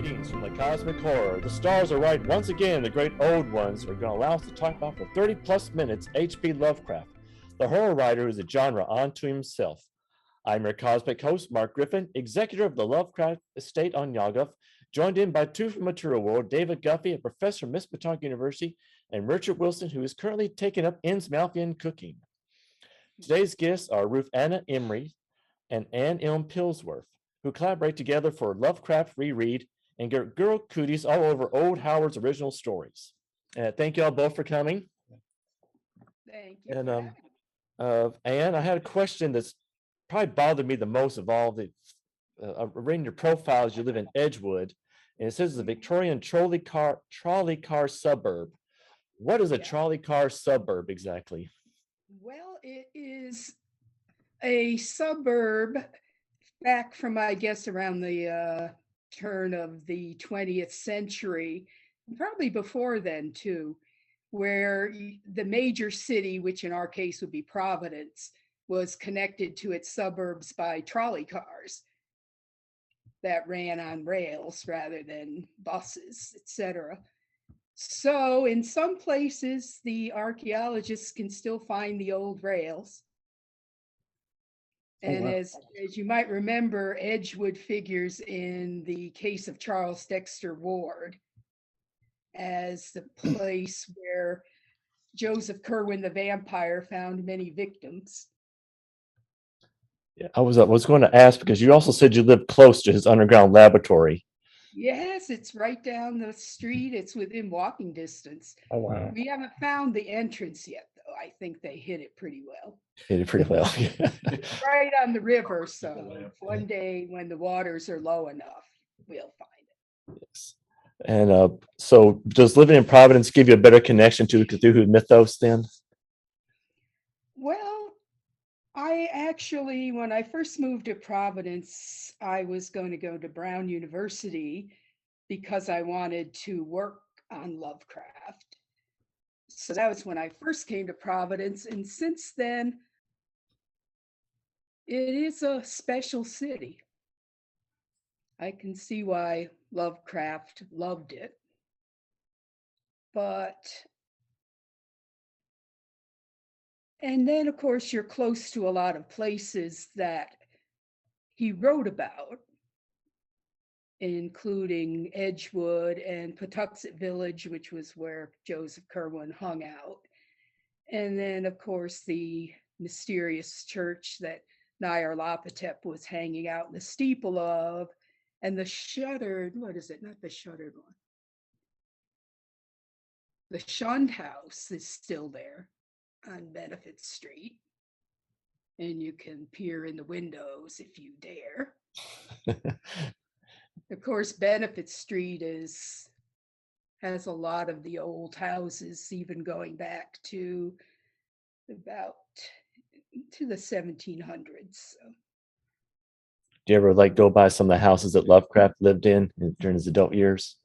Greetings from the cosmic horror. The stars are right once again. The great old ones are going to allow us to talk about for 30 plus minutes H.P. Lovecraft, the horror writer who is a genre unto himself. I'm your cosmic host, Mark Griffin, executor of the Lovecraft estate on Yawguff, joined in by two from Material World, David Guffey, a professor from Miss Patawk University, and Richard Wilson, who is currently taking up Innsmouthian cooking. Today's guests are Ruthanna Emrys and Anne M. Pillsworth, who collaborate together for Lovecraft Reread and get girl cooties all over old Howard's original stories. Thank you all both for coming. Thank you. And Anne, I had a question that's probably bothered me the most of all. Reading your profiles, you live in Edgewood, and it says it's a Victorian trolley car suburb. What is a trolley car suburb exactly? Well, it is a suburb back from, I guess, around the turn of the 20th century, probably before then too, where the major city, which in our case would be Providence, was connected to its suburbs by trolley cars that ran on rails rather than buses, etc. So in some places, the archaeologists can still find the old rails. And as you might remember, Edgewood figures in the case of Charles Dexter Ward as the place where Joseph Kerwin the vampire found many victims. Yeah, I was going to ask because you also said you lived close to his underground laboratory. Yes, it's right down the street. It's within walking distance. Oh, wow. We haven't found the entrance yet, though. I think they hit it pretty well. Hit it pretty well. Right on the river. So one day when the waters are low enough, we'll find it. Yes. And so does living in Providence give you a better connection to the Cthulhu mythos then? Well, I actually, when I first moved to Providence, I was going to go to Brown University because I wanted to work on Lovecraft. So that was when I first came to Providence. And since then, it is a special city. I can see why Lovecraft loved it. And then, of course, you're close to a lot of places that he wrote about, including Edgewood and Patuxet Village, which was where Joseph Kerwin hung out. And then, of course, the mysterious church that Nyarlathotep was hanging out in the steeple of, and the shuttered, what is it? Not the shuttered one. The shunned house is still there on Benefit Street, and you can peer in the windows if you dare. Of course, Benefit Street has a lot of the old houses, even going back to about to the 1700s. So. Do you ever go by some of the houses that Lovecraft lived in during his adult years?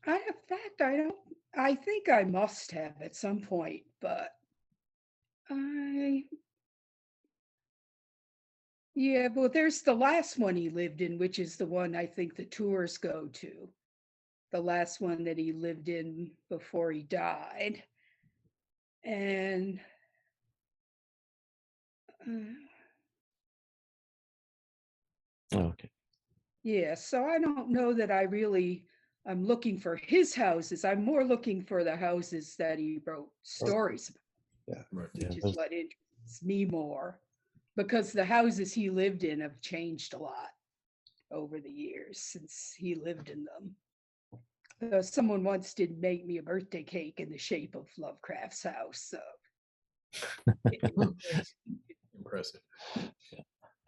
In fact, I think I must have at some point, but well, there's the last one he lived in, which is the one I think the tours go to. The last one that he lived in before he died. And okay. Yeah, so I don't know that I'm looking for his houses. I'm more looking for the houses that he wrote stories about. Yeah, right. Which is what interests me more, because the houses he lived in have changed a lot over the years since he lived in them. Someone once did make me a birthday cake in the shape of Lovecraft's house. So impressive.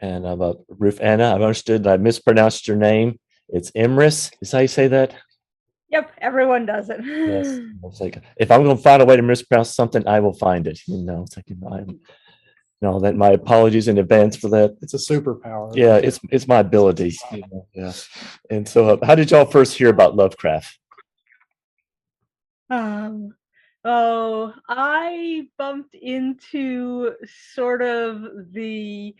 And about Ruthanna, I've understood that I mispronounced your name. It's Emrys. Is that how you say that? Yep, everyone does it. Yes. It's if I'm going to find a way to mispronounce something, I will find it. It's that my apologies in advance for that. It's a superpower. Yeah, it's my ability. Yeah. And so, how did y'all first hear about Lovecraft? Oh, I bumped into sort of the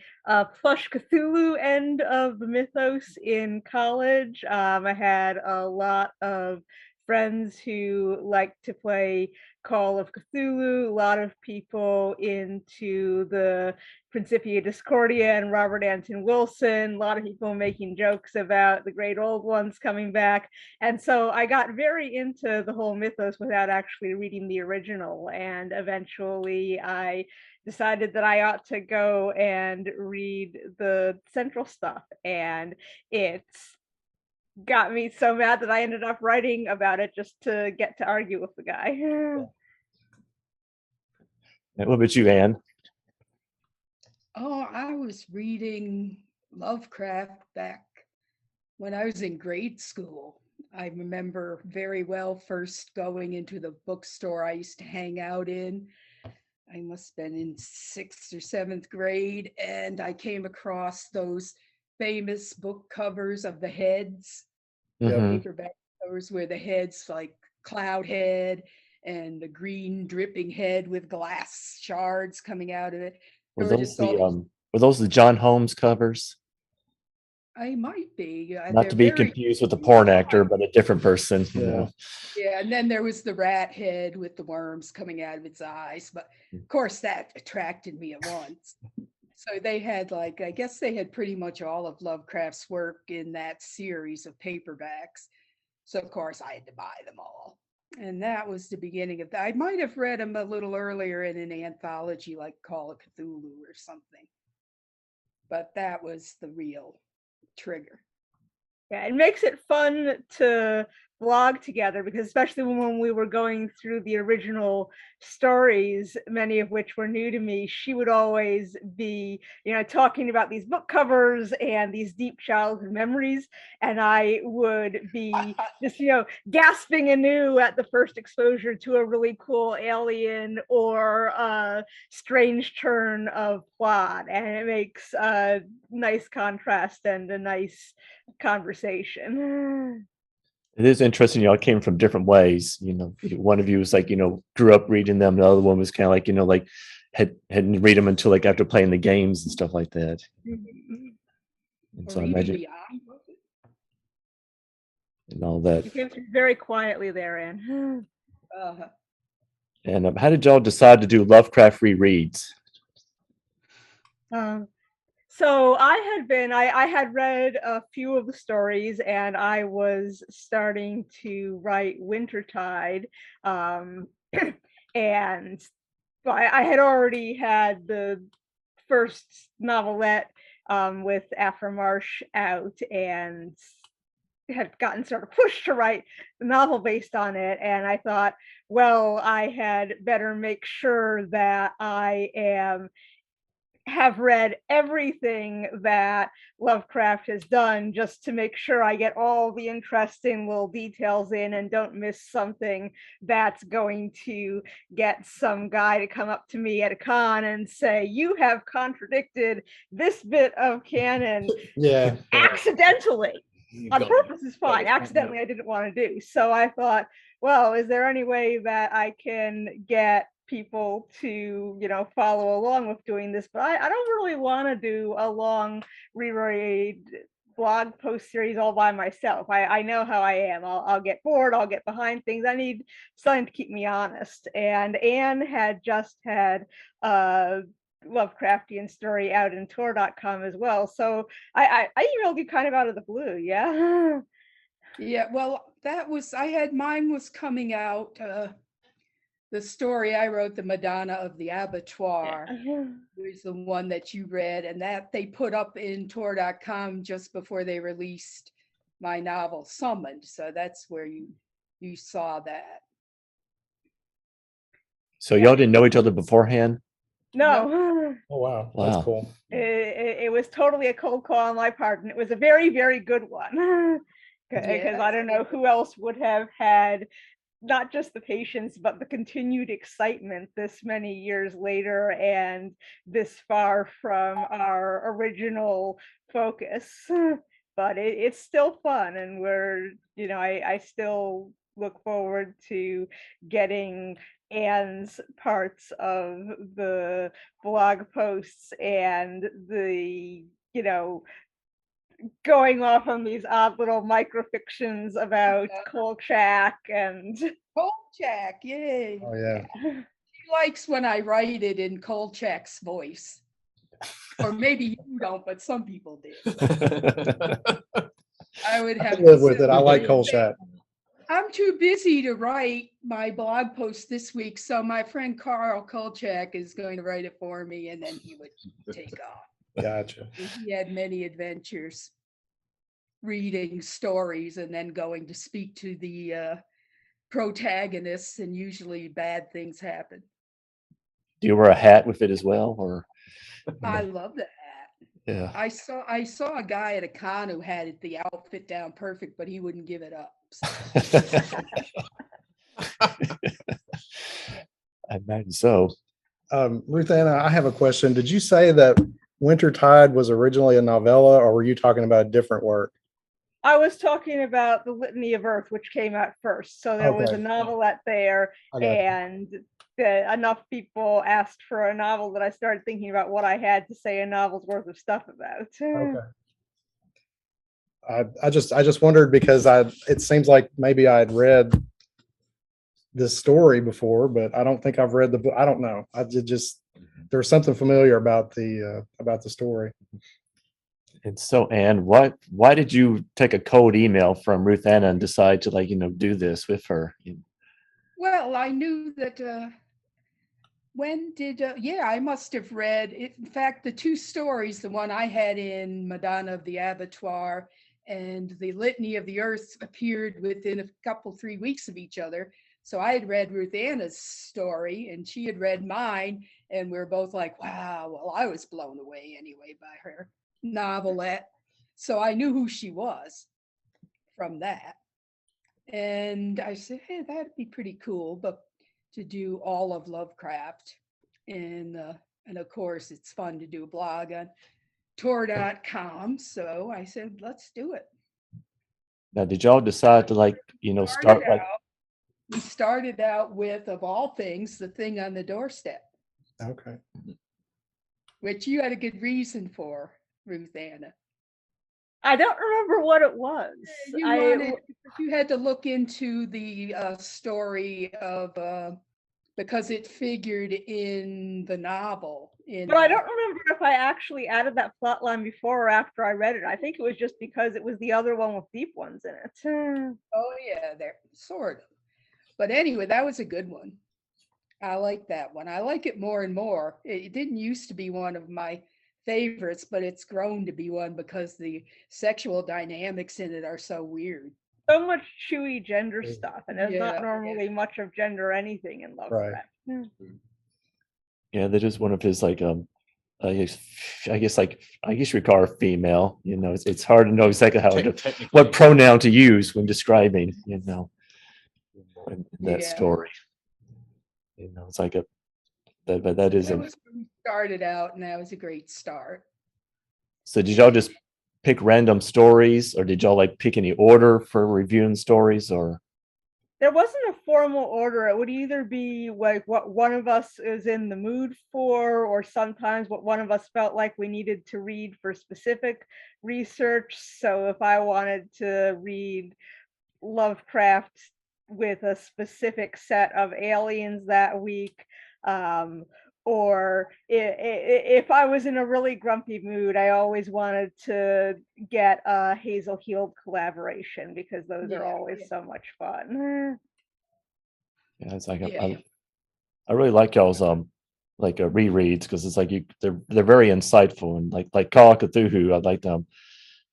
plush Cthulhu end of the mythos in college. I had a lot of friends who liked to play Call of Cthulhu, a lot of people into the Principia Discordia and Robert Anton Wilson, a lot of people making jokes about the great old ones coming back. And so I got very into the whole mythos without actually reading the original. And eventually I decided that I ought to go and read the central stuff. And it's got me so mad that I ended up writing about it just to get to argue with the guy. And what about you, Anne? Oh, I was reading Lovecraft back when I was in grade school. I remember very well first going into the bookstore I used to hang out in. I must have been in 6th or 7th grade, and I came across those famous book covers of the heads, Mhm. paperback covers where the heads like cloud head and the green dripping head with glass shards coming out of it. Were There were those just all these. were those the John Holmes covers? I might be. Not They're to be very confused with the porn actor, but a different person. Yeah. Yeah, and then there was the rat head with the worms coming out of its eyes. But of course, that attracted me at once. So they had like, I guess they had pretty much all of Lovecraft's work in that series of paperbacks. So of course I had to buy them all. And that was the beginning of that. I might have read them a little earlier in an anthology like Call of Cthulhu or something. But that was the real trigger. Yeah, it makes it fun to blog together because especially when we were going through the original stories, many of which were new to me, she would always be, talking about these book covers and these deep childhood memories. And I would be just, gasping anew at the first exposure to a really cool alien or a strange turn of plot. And it makes a nice contrast and a nice conversation. It is interesting, y'all came from different ways. One of you was like, grew up reading them. The other one was kind of like, like hadn't read them until like after playing the games and stuff like that. And so Or I even imagine beyond. and all that. You came through very quietly there, Anne. Uh, And how did y'all decide to do Lovecraft rereads? So I had read a few of the stories and I was starting to write Wintertide. And I had already had the first novelette with Afra Marsh out and had gotten sort of pushed to write the novel based on it. And I thought, well, I had better make sure that have read everything that Lovecraft has done just to make sure I get all the interesting little details in and don't miss something that's going to get some guy to come up to me at a con and say, you have contradicted this bit of canon Yeah. accidentally. On purpose is fine. Accidentally, I didn't want to do. So I thought, well, is there any way that I can get people to, follow along with doing this? But I don't really want to do a long reread blog post series all by myself. I know how I am. I'll get bored. I'll get behind things. I need something to keep me honest. And Anne had just had Lovecraftian story out in Tor.com as well. So I emailed you kind of out of the blue, yeah. yeah, well, mine was coming out. The story I wrote, The Madonna of the Abattoir, was the one that you read, and that they put up in Tor.com just before they released my novel Summoned. So that's where you saw that. So y'all didn't know each other beforehand? No. Oh wow, Wow. that's cool. It was totally a cold call on my part, and it was a very, very good one. Because I don't know who else would have had not just the patience, but the continued excitement this many years later and this far from our original focus. But it's still fun, and we're, I still look forward to getting Anne's parts of the blog posts and the, going off on these odd little microfictions about Kolchak and Kolchak, yay. Oh yeah. He likes when I write it in Kolchak's voice. Or maybe you don't, but some people did. I would have I live with it. I like Kolchak. I'm too busy to write my blog post this week, so my friend Carl Kolchak is going to write it for me, and then he would take off. Gotcha. He had many adventures reading stories and then going to speak to the protagonists, and usually bad things happen. Do you wear a hat with it as well, or? I love the hat. Yeah. I saw a guy at a con who had the outfit down perfect, but he wouldn't give it up. So. I imagine so. Ruthanna, I have a question. Did you say that Wintertide was originally a novella, or were you talking about a different work? I was talking about the Litany of Earth, which came out first. So there was a Okay. novelette there, and enough people asked for a novel that I started thinking about what I had to say a novel's worth of stuff about. Okay. I just wondered because it seems like maybe I had read this story before, but I don't think I've read the book. I don't know. There's something familiar about the story. And so, Anne, why did you take a cold email from Ruthanna and decide to do this with her? Well, I knew that I must have read it. In fact, the two stories, the one I had in Madonna of the Abattoir and the Litany of the Earth, appeared within a 3 weeks of each other. So I had read Ruthanna's story and she had read mine, and we were both like, wow. Well, I was blown away anyway by her novelette. So I knew who she was from that. And I said, hey, that'd be pretty cool, but to do all of Lovecraft. And of course, it's fun to do a blog on Tor.com. So I said, let's do it. Now, did y'all decide to start like? We started out with, of all things, The Thing on the Doorstep. Okay. Which you had a good reason for, Ruthanna. I don't remember what it was. You had to look into the story of because it figured in the novel. But I don't remember if I actually added that plot line before or after I read it. I think it was just because it was the other one with deep ones in it. Oh yeah, there sort of. But anyway, that was a good one. I like that one. I like it more and more. It didn't used to be one of my favorites, but it's grown to be one because the sexual dynamics in it are so weird. So much chewy gender stuff, and there's not normally much of gender anything in Lovecraft. Right. Yeah, that is one of his I guess you could call her female. It's hard to know exactly what pronoun to use when describing that story. It's like that is That was when we started out, and that was a great start. So did y'all just pick random stories, or did y'all pick any order for reviewing stories, or? There wasn't a formal order. It would either be like what one of us is in the mood for, or sometimes what one of us felt like we needed to read for specific research. So if I wanted to read Lovecraft with a specific set of aliens that week, or if I was in a really grumpy mood, I always wanted to get a Hazel Heald collaboration because those are always so much fun. Yeah, it's I really like y'all's rereads, because it's they're very insightful, and like Call of Cthulhu, I like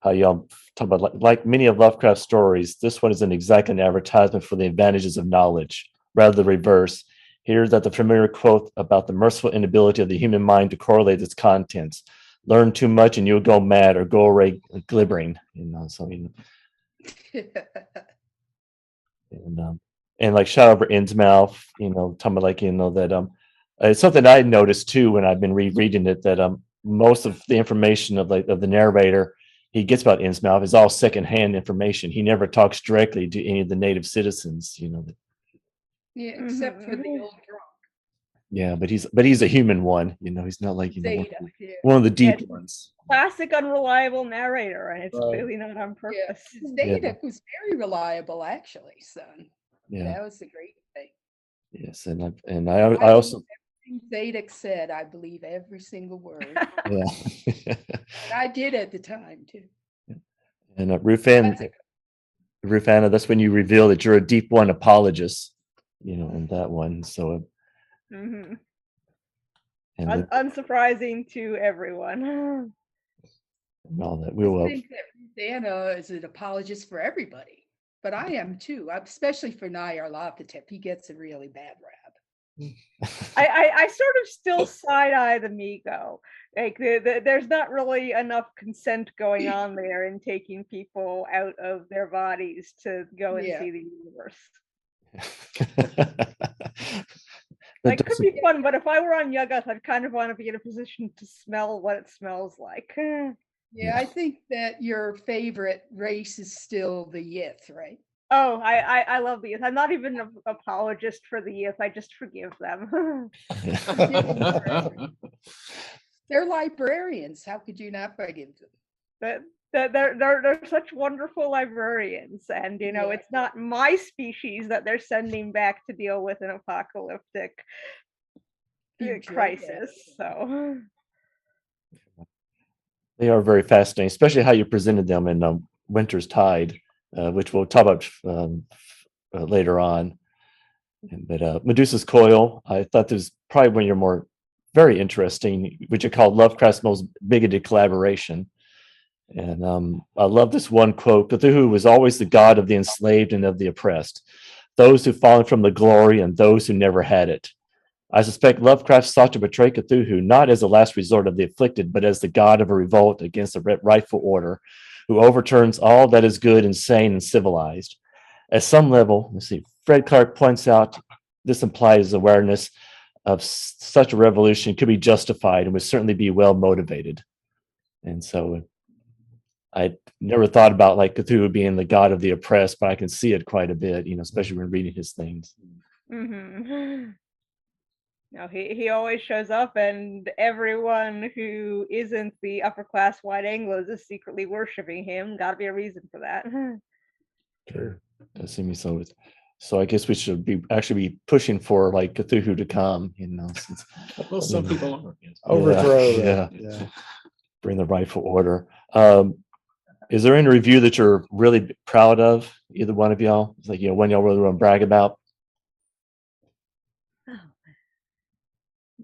how y'all talk about like many of Lovecraft's stories. This one is exactly an advertisement for the advantages of knowledge, rather the reverse. Here's that the familiar quote about the merciful inability of the human mind to correlate its contents. Learn too much and you'll go mad or go away glibbering. And like shout out for Innsmouth, talking about that it's something I noticed too when I've been rereading it, that most of the information of the narrator he gets about Innsmouth is all secondhand information. He never talks directly to any of the native citizens, you know. Yeah, except for the old drunk. Yeah, but he's a human one, you know. He's not like, you know, Zeta, yeah. one of the deep ones. Classic unreliable narrator, and it's Right. clearly not on purpose. Zeta was very reliable, actually, son. Yeah. That was the great thing. Yes, and I also everything Zeta said, I believe every single word. yeah. And I did at the time too. And Ruthanna, that's when you reveal that you're a deep one apologist, you know, in that one. So Mm-hmm. and unsurprising to everyone. And all that. We will. I think that Ruthanna is an apologist for everybody, but I am too, especially for Nyarlathotep. He gets a really bad rap. I sort of still side-eye the Migo. Like there's not really enough consent going on there in taking people out of their bodies to go and see the universe. Like, it could be fun, but if I were on Yuggoth, I'd kind of want to be in a position to smell what it smells like. Yeah, I think that your favorite race is still the Yith, right? Oh, I love the Yith. I'm not even an apologist for the Yith. I just forgive them. They're librarians. How could you not forgive them? They're such wonderful librarians, and you know, it's not my species that they're sending back to deal with an apocalyptic crisis. So they are very fascinating, especially how you presented them in Winter's Tide, which we'll talk about later on. But Medusa's Coil, I thought this was probably one of your more very interesting, which you called Lovecraft's most bigoted collaboration. And I love this one quote: Cthulhu was always the god of the enslaved and of the oppressed, those who fallen from the glory and those who never had it. I suspect Lovecraft sought to portray Cthulhu not as the last resort of the afflicted, but as the god of a revolt against the rightful order, who overturns all that is good and sane and civilized. At some level, let's see, Fred Clark points out this implies awareness of such a revolution could be justified and would certainly be well motivated. And so I never thought about like Cthulhu being the god of the oppressed, but I can see it quite a bit, you know, especially when reading his things. Mm-hmm. No, he always shows up, and everyone who isn't the upper class white Anglos is secretly worshiping him. Got to be a reason for that. Sure, does seem so. So I guess we should actually be pushing for like Cthulhu to come, you know. Since, well, some people are. Yes. Overthrow. Yeah. Bring the rightful order. Is there any review that you're really proud of? Either one of y'all? It's like, you know, one y'all really want to brag about?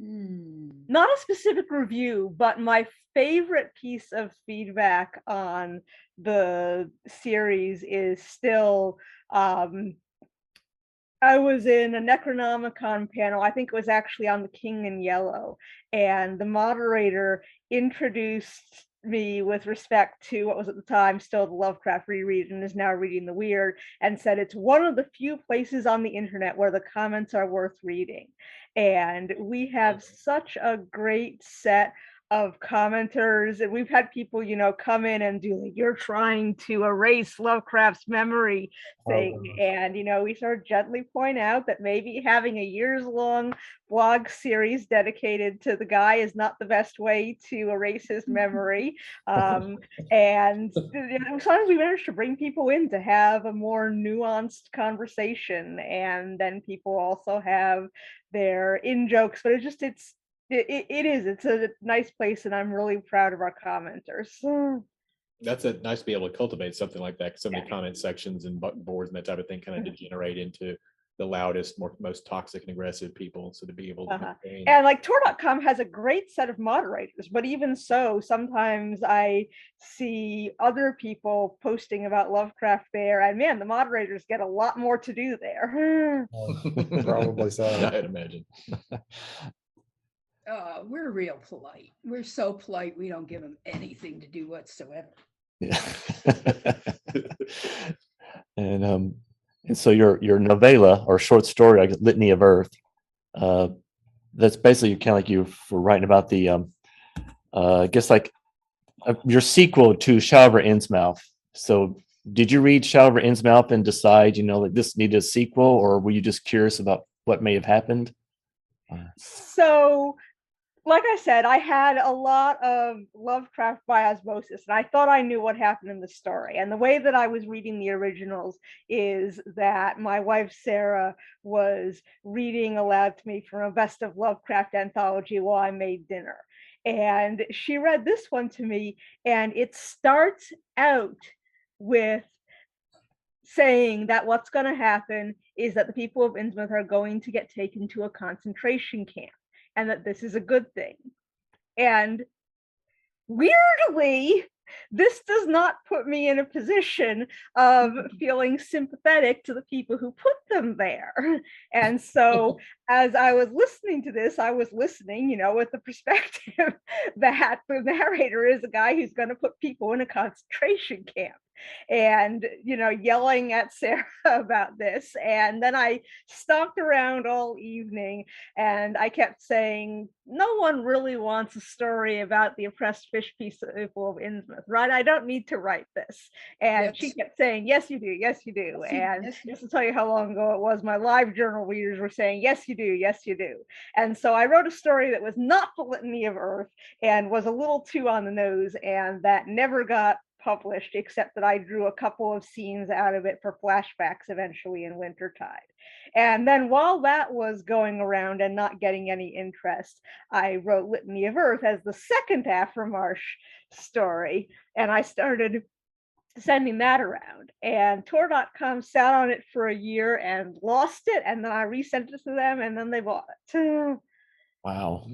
Not a specific review, but my favorite piece of feedback on the series is still I was in a Necronomicon panel. I think it was actually on The King in Yellow, and the moderator introduced me with respect to what was at the time still the Lovecraft reread and is now reading the Weird, and said it's one of the few places on the internet where the comments are worth reading. And we have such a great set of commenters, and we've had people, you know, come in and do like, you're trying to erase Lovecraft's memory thing. And, you know, we sort of gently point out that maybe having a years-long blog series dedicated to the guy is not the best way to erase his memory. And sometimes we manage to bring people in to have a more nuanced conversation, and then people also have their in-jokes, but it's a nice place, and I'm really proud of our commenters. That's nice to be able to cultivate something like that, because so many comment sections and boards and that type of thing kind of degenerate into the loudest, most toxic and aggressive people. So to be able to and like Tor.com has a great set of moderators, but even so, sometimes I see other people posting about Lovecraft there, and man, the moderators get a lot more to do there. Probably so. I'd imagine. We're real polite. We're so polite, we don't give them anything to do whatsoever. Yeah. And so your novella or short story, like Litany of Earth, that's basically kind of like you for writing about the I guess like your sequel to Shadow over Innsmouth. So did you read Shadow over Innsmouth and decide, like this needed a sequel, or were you just curious about what may have happened? So, like I said, I had a lot of Lovecraft by osmosis, and I thought I knew what happened in the story. And the way that I was reading the originals is that my wife Sarah was reading aloud to me from a Best of Lovecraft anthology while I made dinner. And she read this one to me, and it starts out with saying that what's going to happen is that the people of Innsmouth are going to get taken to a concentration camp, and that this is a good thing. And weirdly, this does not put me in a position of feeling sympathetic to the people who put them there. And so as I was listening to this, I was listening, with the perspective that the narrator is a guy who's going to put people in a concentration camp. And yelling at Sarah about this. And then I stomped around all evening and I kept saying, no one really wants a story about the oppressed fish people of Innsmouth, right? I don't need to write this. And she kept saying, yes, you do. Yes, you do. And just to tell you how long ago it was, my live journal readers were saying, yes, you do. Yes, you do. And so I wrote a story that was not the Litany of Earth and was a little too on the nose, and that never got published, except that I drew a couple of scenes out of it for flashbacks eventually in Wintertide. And then while that was going around and not getting any interest, I wrote Litany of Earth as the second Aframarsh story, and I started sending that around. And Tor.com sat on it for a year and lost it, and then I resent it to them, and then they bought it. Wow.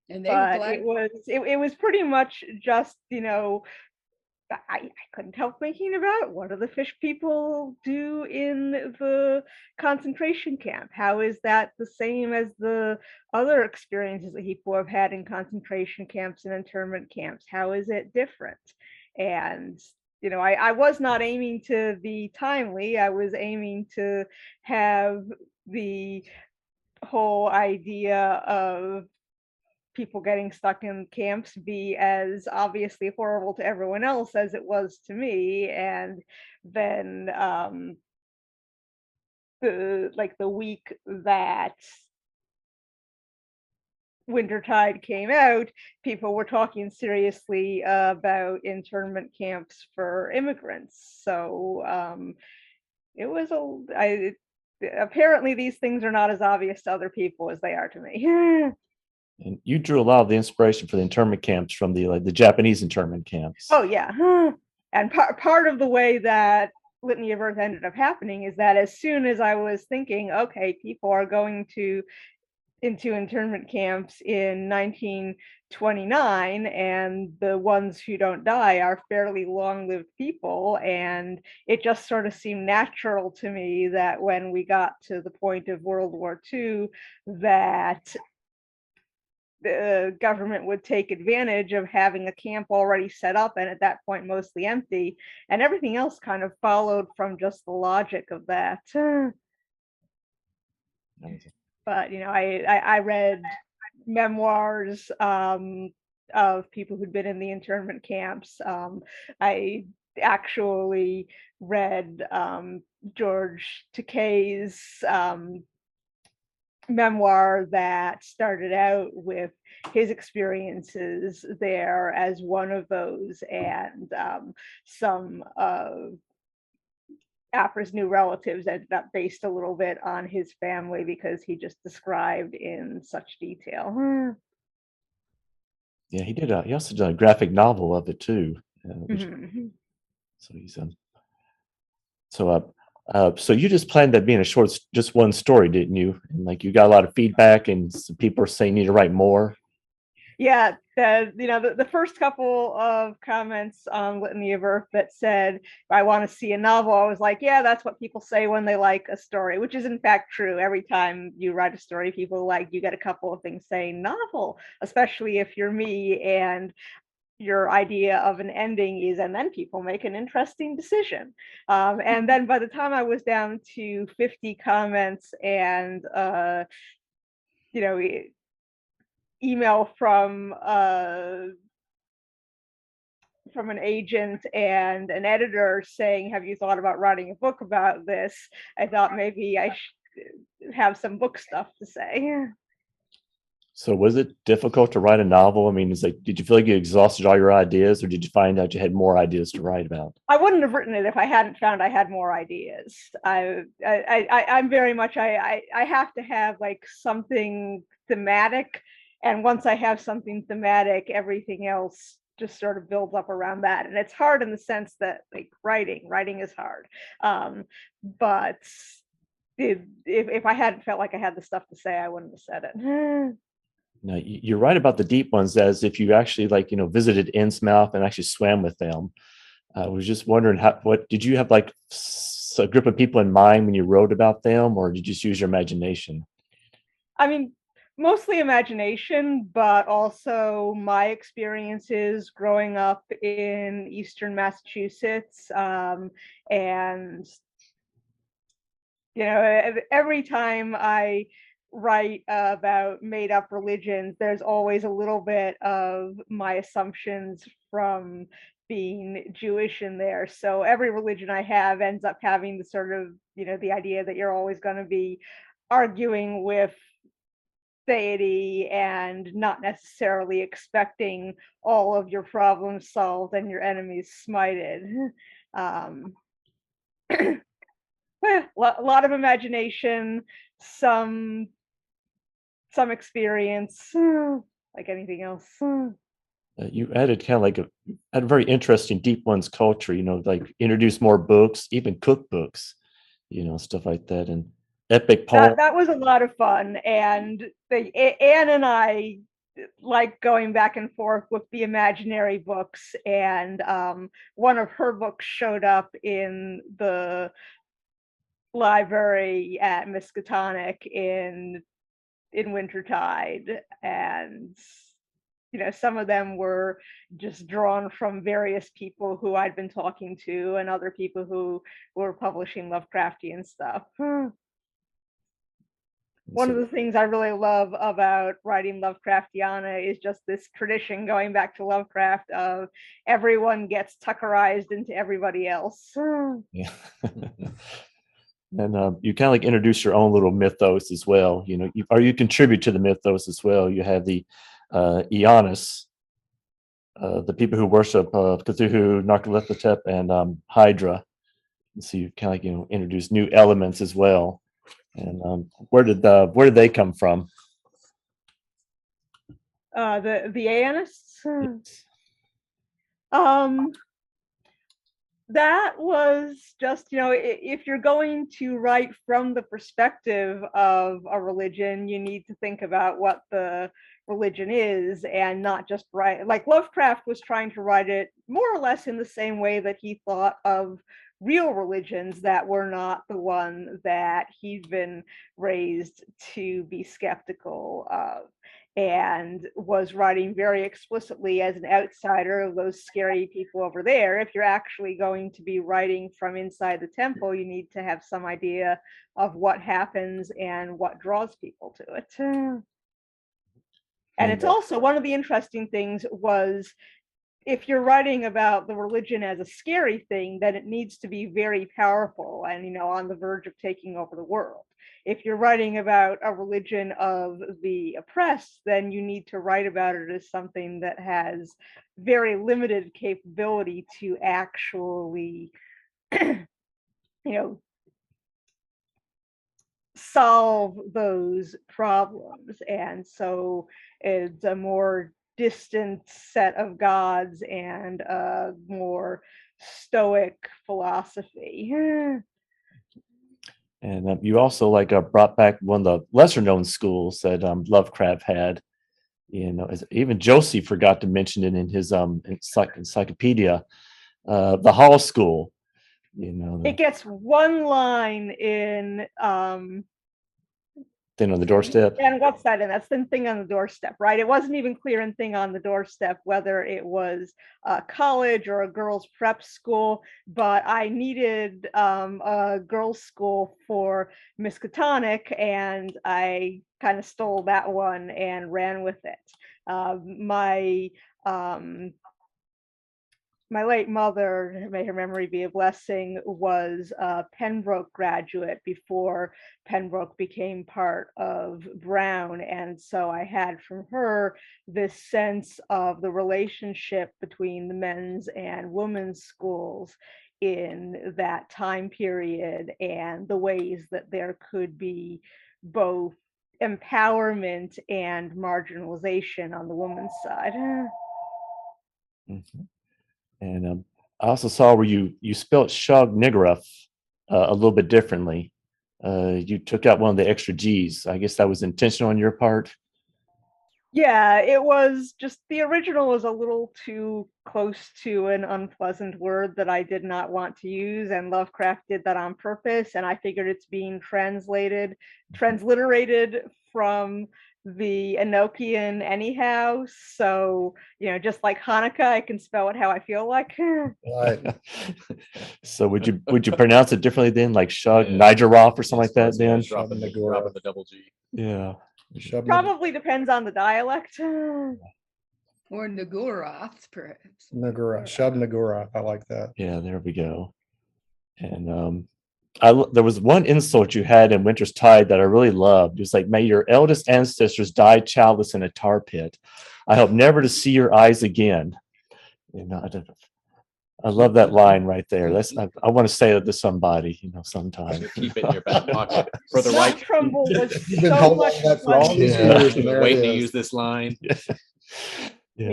And they were glad. It was pretty much just, I couldn't help thinking about what do the fish people do in the concentration camp? How is that the same as the other experiences that people have had in concentration camps and internment camps? How is it different? And I was not aiming to be timely. I was aiming to have the whole idea of people getting stuck in camps be as obviously horrible to everyone else as it was to me. And then the week that Wintertide came out, people were talking seriously about internment camps for immigrants. So it was apparently these things are not as obvious to other people as they are to me. And you drew a lot of the inspiration for the internment camps from the Japanese internment camps. Oh yeah, and part of the way that Litany of Earth ended up happening is that as soon as I was thinking, okay, people are going into internment camps in 1929, and the ones who don't die are fairly long-lived people, and it just sort of seemed natural to me that when we got to the point of World War II, that the government would take advantage of having a camp already set up and at that point mostly empty, and everything else kind of followed from just the logic of that. But I read memoirs of people who'd been in the internment camps. I actually read George Takei's memoir that started out with his experiences there as one of those, and some of Afra's new relatives ended up based a little bit on his family because he just described in such detail. Yeah, he also did a graphic novel of it too. So he's so you just planned that being just one story, didn't you? And you got a lot of feedback, and some people are saying you need to write more. Yeah, the first couple of comments on Litany of Earth that said, I want to see a novel, I was like, yeah, that's what people say when they like a story, which is in fact true. Every time you write a story people like, you get a couple of things saying novel, especially if you're me and your idea of an ending is, and then people make an interesting decision. And then by the time I was down to 50 comments and email from from an agent and an editor saying, have you thought about writing a book about this? I thought maybe I should have some book stuff to say. So was it difficult to write a novel? I mean, it's like, did you feel like you exhausted all your ideas, or did you find out you had more ideas to write about? I wouldn't have written it if I hadn't found I had more ideas. I'm very much, I have to have like something thematic. And once I have something thematic, everything else just sort of builds up around that. And it's hard in the sense that like writing is hard. But if I hadn't felt like I had the stuff to say, I wouldn't have said it. No, you're right about the deep ones, as if you actually visited Innsmouth and actually swam with them. I was just wondering, what did you have, like a group of people in mind when you wrote about them, or did you just use your imagination? I mean, mostly imagination, but also my experiences growing up in Eastern Massachusetts. And, every time I write about made up religions, there's always a little bit of my assumptions from being Jewish in there. So every religion I have ends up having the sort of, the idea that you're always going to be arguing with deity and not necessarily expecting all of your problems solved and your enemies smited. A lot of imagination, some experience, like anything else. You added kind of like a very interesting deep ones culture, like introduce more books, even cookbooks, stuff like that, and epic poem. That was a lot of fun, and Anne and I like going back and forth with the imaginary books, and one of her books showed up in the library at Miskatonic in Wintertide, and some of them were just drawn from various people who I'd been talking to and other people who were publishing Lovecraftian stuff. One of the things I really love about writing Lovecraftiana is just this tradition going back to Lovecraft of everyone gets Tuckerized into everybody else. Yeah. And you kind of like introduce your own little mythos as well, or you contribute to the mythos as well. You have the Eonis, the people who worship Cthulhu, Narcoleptotep, and Hydra. And so you kind of like introduce new elements as well. And where did they come from? The Aeonists? Yes. That was just, if you're going to write from the perspective of a religion, you need to think about what the religion is and not just write. Like Lovecraft was trying to write it more or less in the same way that he thought of real religions that were not the one that he'd been raised to be skeptical of, and was writing very explicitly as an outsider of those scary people over there. If you're actually going to be writing from inside the temple, you need to have some idea of what happens and what draws people to it. And it's also one of the interesting things was, if you're writing about the religion as a scary thing, then it needs to be very powerful and, on the verge of taking over the world. If you're writing about a religion of the oppressed, then you need to write about it as something that has very limited capability to actually, solve those problems. And so it's a more distant set of gods and a more stoic philosophy. And you also brought back one of the lesser known schools that Lovecraft had. Even Josie forgot to mention it in his encyclopedia, the Hall School. It gets one line in Thing on the Doorstep. And what's that in? That's the Thing on the Doorstep, right? It wasn't even clear in Thing on the Doorstep whether it was a college or a girls' prep school, but I needed a girls' school for Miskatonic, and I kind of stole that one and ran with it. My my late mother, may her memory be a blessing, was a Pembroke graduate before Pembroke became part of Brown. And so I had from her this sense of the relationship between the men's and women's schools in that time period, and the ways that there could be both empowerment and marginalization on the woman's side. Mhm. And I also saw where you spelt Shog Niggurath a little bit differently. You took out one of the extra G's. I guess that was intentional on your part. Yeah, it was just the original was a little too close to an unpleasant word that I did not want to use, and Lovecraft did that on purpose, and I figured it's being transliterated from the Enochian anyhow. So, just like Hanukkah, I can spell it how I feel like. Right. So would you pronounce it differently then, like Shug Yeah. Nigeroff or something like that then? Dropping the double G. Yeah. Probably depends on the dialect. Or Nagurath, perhaps. Nagura, Shub Nagura. I like that. Yeah, there we go. And there was one insult you had in Winter's Tide that I really loved. It was like, "May your eldest ancestors die childless in a tar pit. I hope never to see your eyes again." I love that line right there. I want to say that to somebody, sometime. Keep it in your back pocket for the That right. Trumbull was You've been so holding much that for all fun. these Yeah. years, and there it Waiting to is. use this line. Yeah.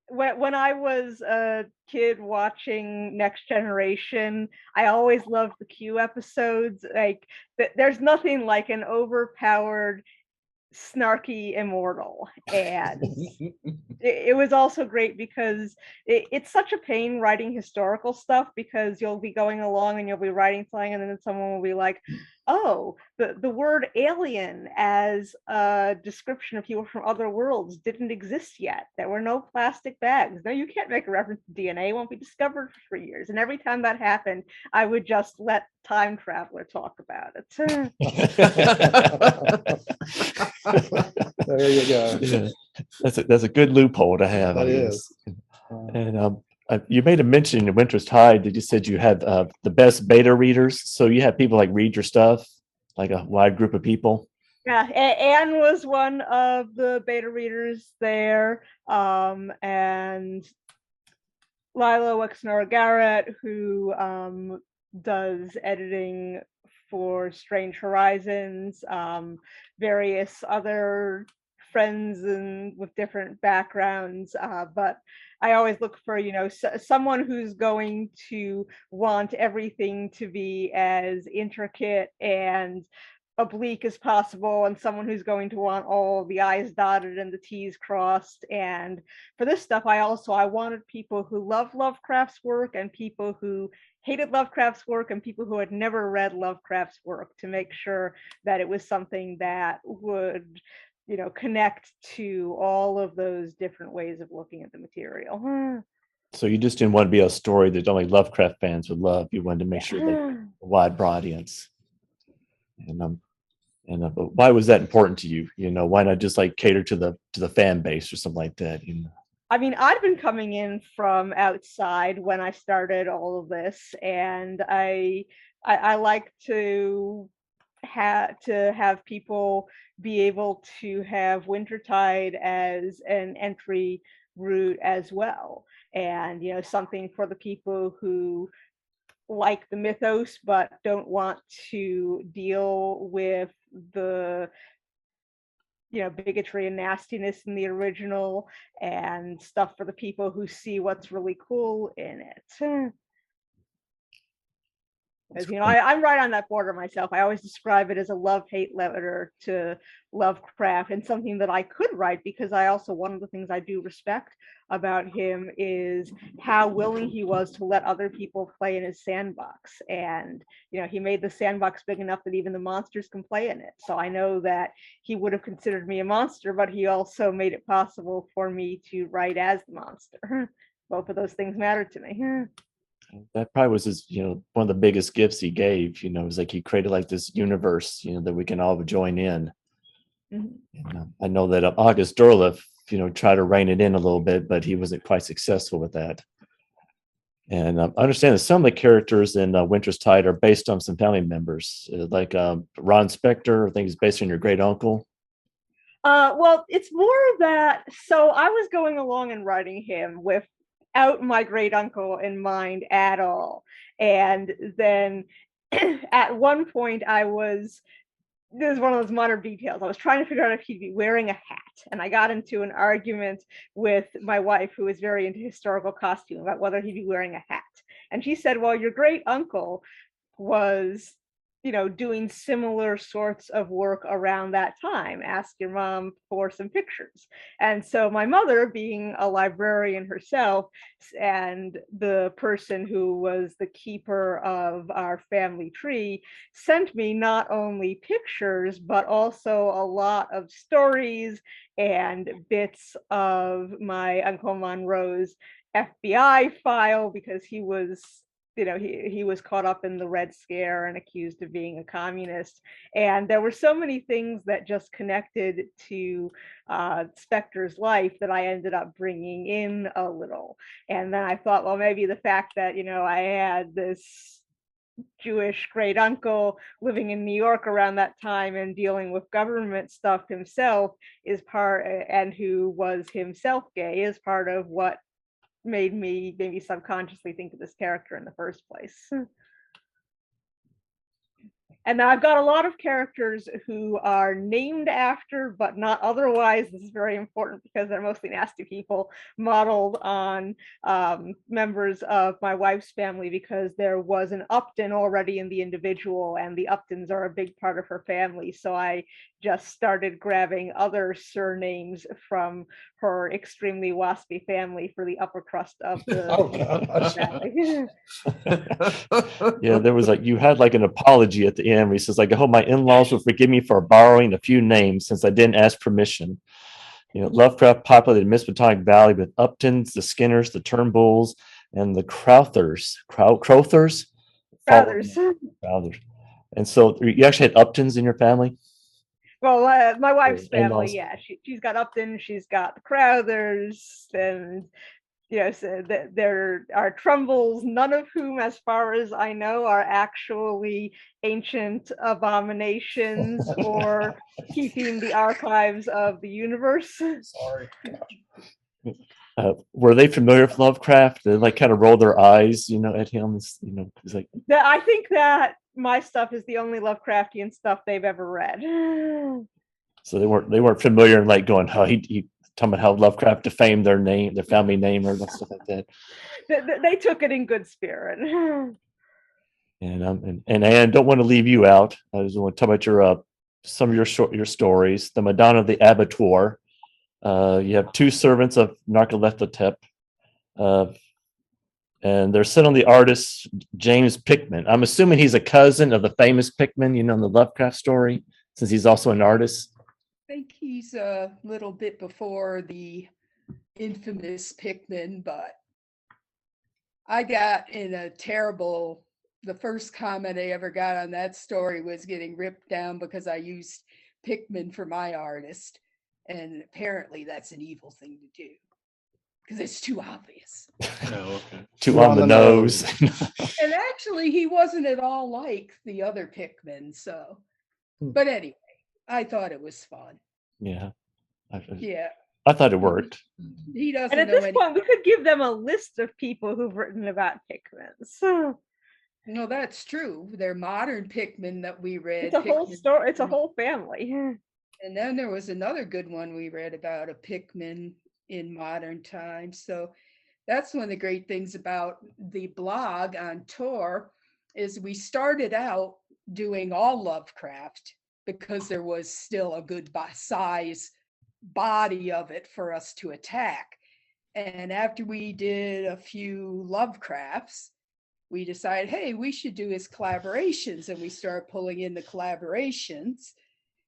When I was a kid watching Next Generation, I always loved the Q episodes. Like, there's nothing like an overpowered, snarky immortal. And it was also great because it's such a pain writing historical stuff, because you'll be going along and you'll be writing something, and then someone will be like, "Oh, the word alien as a description of people from other worlds didn't exist yet. There were no plastic bags. No, you can't make a reference to DNA. It won't be discovered for 3 years." And every time that happened, I would just let Time Traveler talk about it. There you go. Yeah. That's a good loophole to have. That I is. guess. And you made a mention in Winter's Tide that you said you had the best beta readers. So you have people like read your stuff, like a wide group of people. Yeah, Anne was one of the beta readers there, and Lila Wexner Garrett, who does editing for Strange Horizons, various other friends and with different backgrounds, but I always look for someone who's going to want everything to be as intricate and oblique as possible, and someone who's going to want all the I's dotted and the T's crossed. And for this stuff, I wanted people who love Lovecraft's work, and people who hated Lovecraft's work, and people who had never read Lovecraft's work, to make sure that it was something that would connect to all of those different ways of looking at the material. So you just didn't want to be a story that only Lovecraft fans would love. You wanted to make sure that a wide audience. But why was that important to you? Why not just like cater to the fan base or something like that? I mean, I'd been coming in from outside when I started all of this, and I like to have people be able to have Wintertide as an entry route as well, and something for the people who like the mythos but don't want to deal with the bigotry and nastiness in the original, and stuff for the people who see what's really cool in it. Because I'm right on that border myself. I always describe it as a love-hate letter to Lovecraft, and something that I could write, because one of the things I do respect about him is how willing he was to let other people play in his sandbox. And he made the sandbox big enough that even the monsters can play in it. So I know that he would have considered me a monster, but he also made it possible for me to write as the monster. Both of those things matter to me. That probably was his, one of the biggest gifts he gave. It was like he created like this universe, that we can all join in. Mm-hmm. And, I know that August Derleth, try to rein it in a little bit, but he wasn't quite successful with that. And I understand that some of the characters in Winter's Tide are based on some family members, like Ron Spector. I think he's based on your great uncle. Well, it's more that. So I was going along and writing him without my great uncle in mind at all, and then at one point this is one of those minor details. I was trying to figure out if he'd be wearing a hat, and I got into an argument with my wife, who is very into historical costume, about whether he'd be wearing a hat. And she said, well, your great uncle was, doing similar sorts of work around that time. Ask your mom for some pictures. And so my mother, being a librarian herself and the person who was the keeper of our family tree, sent me not only pictures, but also a lot of stories and bits of my Uncle Monroe's FBI file, because he was he was caught up in the Red Scare and accused of being a communist. And there were so many things that just connected to Spector's life that I ended up bringing in a little. And then I thought, well, maybe the fact that, I had this Jewish great uncle living in New York around that time and dealing with government stuff himself and who was himself gay, is part of what made me maybe subconsciously think of this character in the first place. And now I've got a lot of characters who are named after, but not otherwise. This is very important because they're mostly nasty people, modeled on members of my wife's family, because there was an Upton already in the individual, and the Uptons are a big part of her family. So I just started grabbing other surnames from her extremely waspy family for the upper crust of the family. Yeah, there was you had an apology at the end where he says, I hope my in-laws will forgive me for borrowing a few names since I didn't ask permission. Lovecraft populated Mispatonic Valley with Uptons, the Skinners, the Turnbulls, and the Crowthers. Crowthers. And so you actually had Uptons in your family? Well, my wife's family, yeah, she's got Upton, she's got the Crowthers, and so there are Trumbles, none of whom, as far as I know, are actually ancient abominations or keeping the archives of the universe. Sorry. Were they familiar with Lovecraft? They kind of roll their eyes, at him. He's like. I think that my stuff is the only Lovecraftian stuff they've ever read. So they weren't familiar and going, oh, he talking about how Lovecraft defamed their name, their family name, or stuff like that. They took it in good spirit. And Anne, I don't want to leave you out. I just want to talk about some of your stories. The Madonna of the Abattoir. You have two servants of Narcoleptotep, and they're set on the artist James Pickman. I'm assuming he's a cousin of the famous Pickman, in the Lovecraft story, since he's also an artist. I think he's a little bit before the infamous Pickman, but I got in the first comment I ever got on that story was getting ripped down because I used Pickman for my artist. And apparently that's an evil thing to do because it's too obvious. Oh, okay. Too on the nose. And actually he wasn't at all like the other Pickman. So, but anyway, I thought it was fun. Yeah. Yeah. I thought it worked. He doesn't. And at this point, we could give them a list of people who've written about Pickmans. No, that's true. They're modern Pickman that we read. It's a whole story. It's a whole family. And then there was another good one we read about a Pickman in modern times. So that's one of the great things about the blog on Tor is we started out doing all Lovecraft because there was still a good size body of it for us to attack. And after we did a few Lovecrafts, we decided, hey, we should do his collaborations. And we started pulling in the collaborations.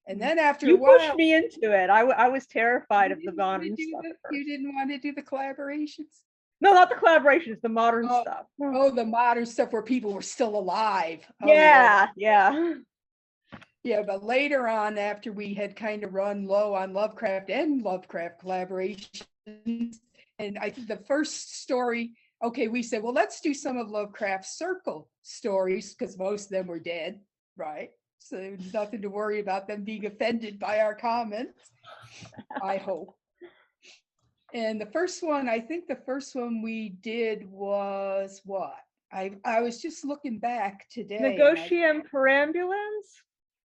And then after a while, pushed me into it. I was terrified of the modern stuff. You didn't want to do the collaborations? No, not the collaborations, the modern stuff. Oh, the modern stuff where people were still alive. Yeah, yeah. Yeah, but later on, after we had kind of run low on Lovecraft and Lovecraft collaborations, and I think the first story, okay, we said, well, let's do some of Lovecraft's circle stories because most of them were dead, right? So there's nothing to worry about them being offended by our comments, I hope. And the first one, I think the first one we did was what? I was just looking back today. Negotium perambulans?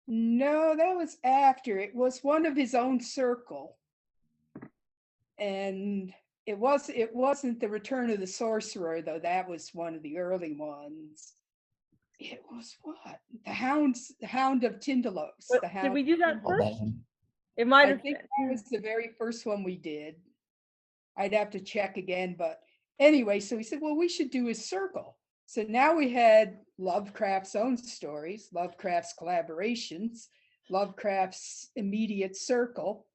No, that was after. It was one of his own circle. And it wasn't the Return of the Sorcerer, though. That was one of the early ones. It was what? The Hound of Tindalos. Did we do that Oh, first? man. It might I have think been. that was the very first one we did. I'd have to check again, but anyway, so we said, well, we should do a circle. So now we had Lovecraft's own stories, Lovecraft's collaborations, Lovecraft's immediate circle.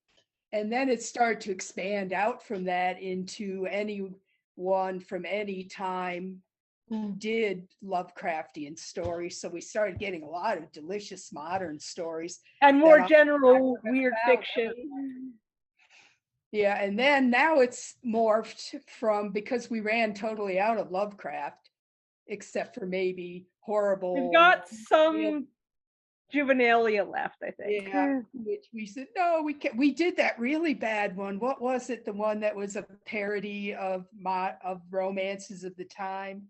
And then it started to expand out from that into anyone from any time who did Lovecraftian stories. So we started getting a lot of delicious modern stories. And more that general weird fiction. Yeah, and then now it's morphed from, because we ran totally out of Lovecraft, except for maybe horrible. We've got some juvenilia left, I think. Yeah, which we said, no, we can't. We did that really bad one. What was it? The one that was a parody of romances of the time.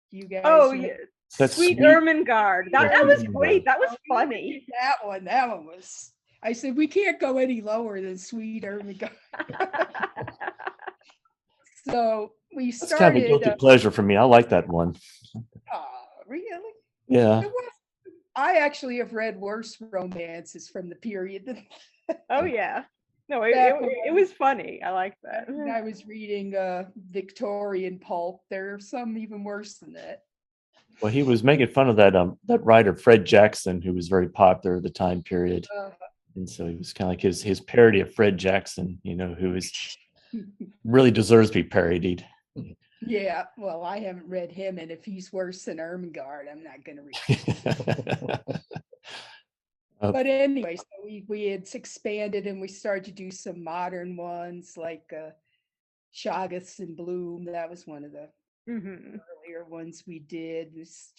You guys? Oh, remember? yeah. That's Sweet sweet. Ermengarde. That was great. That was Oh, funny. That one was. I said we can't go any lower than Sweet Ermengarde. So we That's kind of a started. guilty pleasure for me. I like that one. Really? Yeah. I actually have read worse romances from the period than Oh yeah. No, Back it was funny. I like that. when I was reading Victorian pulp. There are some even worse than that. Well, he was making fun of that writer Fred Jackson, who was very popular at the time period, and so he was kind of like his parody of Fred Jackson, who is really deserves to be parodied. Yeah, well, I haven't read him, and if he's worse than Ermengarde, I'm not going to read. But anyway, so we had expanded, and we started to do some modern ones like Chagas and Bloom. That was one of the earlier ones we did. It was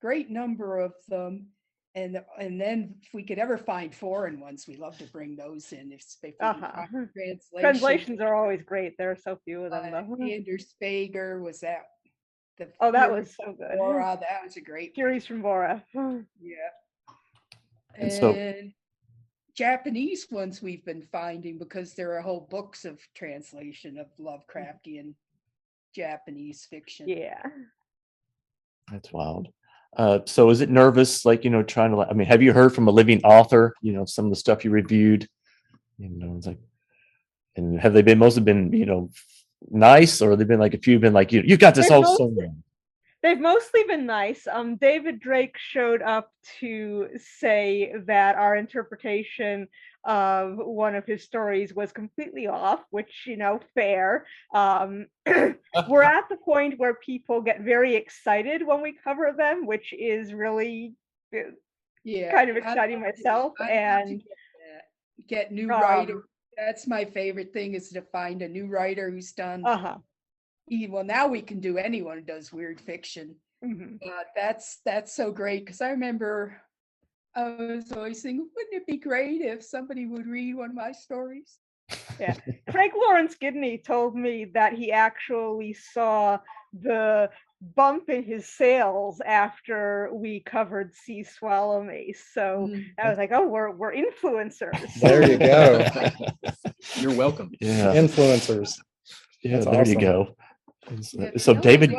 great number of them. And then if we could ever find foreign ones, we love to bring those in. If we find translations are always great. There are so few of them. Anders Spager was that. That was so good. Bora, that was a great. Furies from Bora. Yeah. And so Japanese ones we've been finding, because there are whole books of translation of Lovecraftian Japanese fiction. Yeah. That's wild. So is it nervous, like, trying to, have you heard from a living author, some of the stuff you reviewed, it's like, and have they been, mostly been, nice, or they've been like, a few been like, you got this whole story? They've mostly been nice. David Drake showed up to say that our interpretation of one of his stories was completely off, which, fair. We're at the point where people get very excited when we cover them, which is really kind of exciting myself. And get new writer. That's my favorite thing, is to find a new writer who's done. Well, now we can do anyone who does weird fiction. That's so great, because I remember I was always thinking, wouldn't it be great if somebody would read one of my stories? Yeah. Frank Lawrence Gidney told me that he actually saw the bump in his sales after we covered Sea Swallow Me. So I was like, oh, we're influencers. There you go. You're welcome. Yeah. Influencers. Yeah, That's there awesome. you go. Yeah, So David,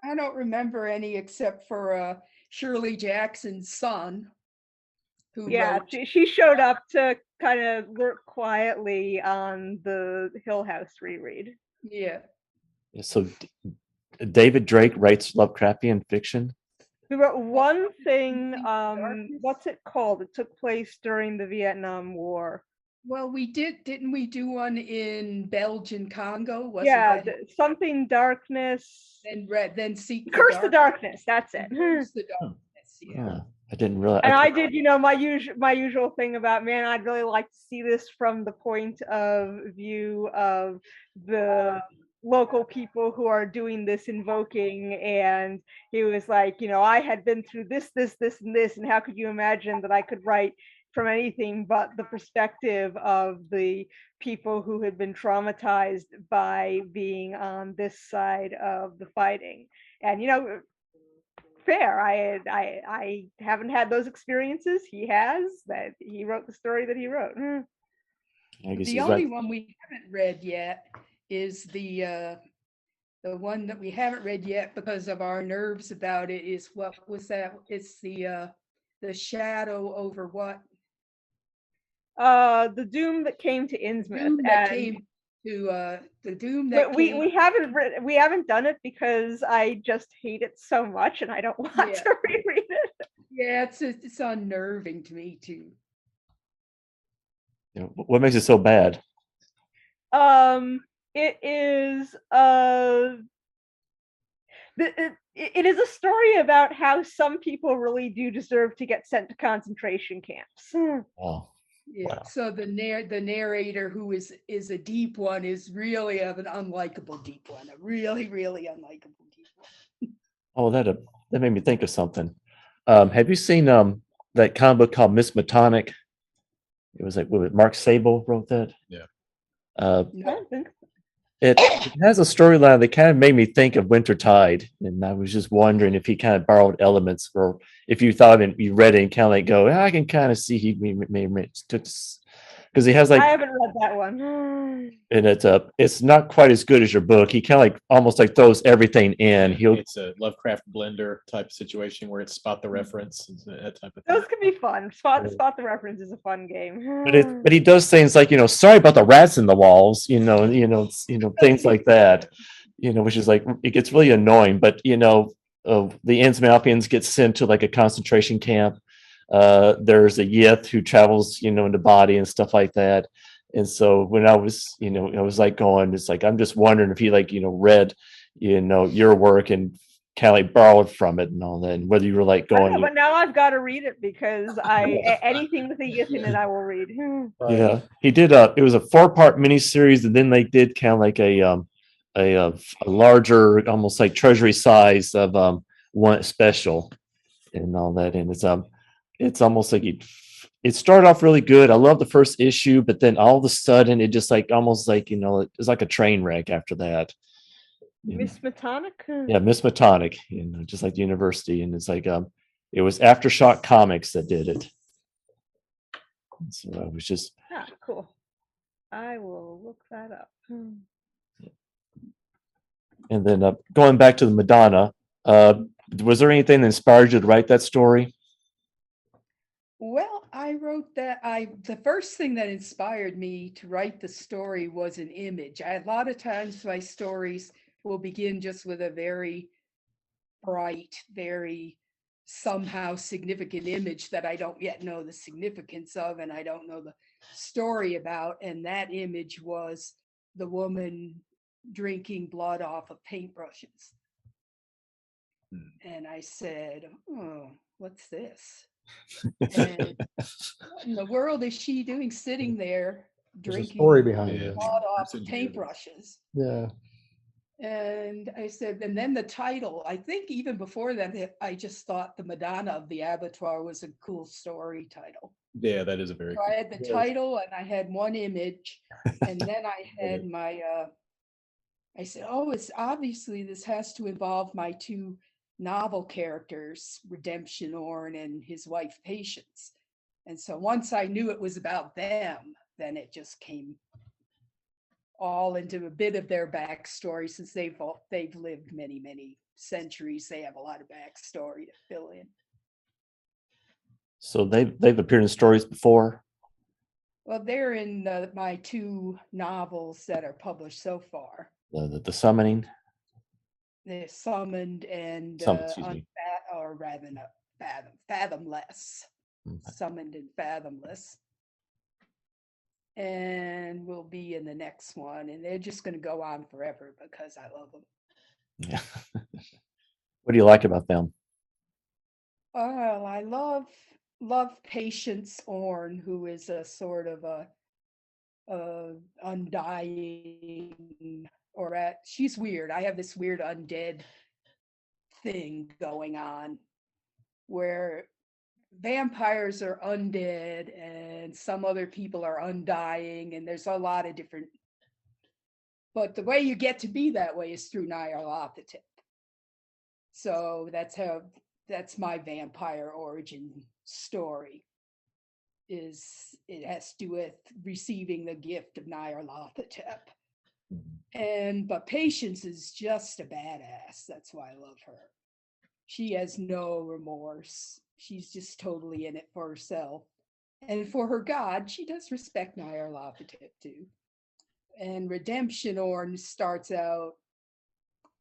I don't remember any except for Shirley Jackson's son. Who wrote. She showed up to kind of work quietly on the Hill House reread. Yeah. So David Drake writes Lovecraftian fiction. We wrote one thing. What's it called? It took place during the Vietnam War. Well, didn't we do one in Belgian Congo? Something darkness. Then seek Curse the darkness. That's it. Curse the darkness. Yeah. I didn't realize. And I did, my usual thing about, man, I'd really like to see this from the point of view of the local people who are doing this invoking. And he was like, I had been through this, and this, and how could you imagine that I could write from anything but the perspective of the people who had been traumatized by being on this side of the fighting. And fair. I haven't had those experiences. He has. That he wrote the story that he wrote. I guess The he's only right. one we haven't read yet is the one that we haven't read yet because of our nerves about it is, what was that? It's the shadow over what? The doom that came to Innsmouth. Doom that came to the doom that But came. we haven't done it because I just hate it so much and I don't want to reread it. Yeah, it's unnerving to me too. What makes it so bad? It is it is a story about how some people really do deserve to get sent to concentration camps. Oh, Yeah. wow. So the narrator, who is a deep one, is really of an unlikable deep one, a really, really unlikable deep one. Oh, that made me think of something. Have you seen that comic book called Miss Matonic? It was like, Mark Sable wrote that. Yeah. No. It has a storyline that kind of made me think of Wintertide, and I was just wondering if he kind of borrowed elements, or if you thought and you read it and kind of like go, I can kind of see he may because he has like, I haven't read that one. and it's not quite as good as your book. He kind of like almost like throws everything in. It's a Lovecraft blender type situation where it's spot the reference and that type of thing. Those can be fun. Spot the reference is a fun game. But he does things like, sorry about the rats in the walls, things like that, which is like, it gets really annoying. But the Innsmouthians get sent to like a concentration camp. There's a Yith who travels, in the body and stuff like that. And so when I was, I was like going, it's like, I'm just wondering if he like, read, your work and kind of like borrowed from it and all that, and whether you were like going. But now I've got to read it because anything with a Yith in it, I will read. Yeah, he did. It was a 4-part miniseries, and then they did kind of like a larger, almost like treasury size of one special and all that. And it's almost like it started off really good. I love the first issue, but then all of a sudden it just like almost like it's like a train wreck after that. Miss Matonic? Yeah, Miss Matonic, just like the university. And it's like it was Aftershock Comics that did it. So I was just cool. I will look that up. And then going back to the Madonna, was there anything that inspired you to write that story? Well, I wrote that. The first thing that inspired me to write the story was an image. A lot of times my stories will begin just with a very bright, very somehow significant image that I don't yet know the significance of, and I don't know the story about. And that image was the woman drinking blood off of paintbrushes. And I said, oh, what's this? And what in the world is she doing sitting there drinking story behind it. blood off paintbrushes? Yeah. And I said, and then the title, I think even before that, I just thought the Madonna of the Abattoir was a cool story title. Yeah, that is a very So I had the title and I had one image, and then I had my, I said, oh, it's obviously this has to involve my two novel characters, Redemption Orn and his wife Patience. And so once I knew it was about them, then it just came all into a bit of their backstory. Since they've lived many centuries, they have a lot of backstory to fill in. So they've appeared in stories before? Well, they're in my two novels that are published so far. The Summoning? They're Summoned and Fathomless. Okay. Summoned and Fathomless. And we'll be in the next one, and they're just going to go on forever because I love them. Yeah. What do you like about them? Well, I love Patience Orne, who is a sort of a undying, she's weird. I have this weird undead thing going on where vampires are undead and some other people are undying, and there's a lot of different. But the way you get to be that way is through Nyarlathotep. So that's my vampire origin story. It has to do with receiving the gift of Nyarlathotep. But Patience is just a badass. That's why I love her. She has no remorse. She's just totally in it for herself. And for her god, she does respect Nyarlathotep too. And Redemption Orn starts out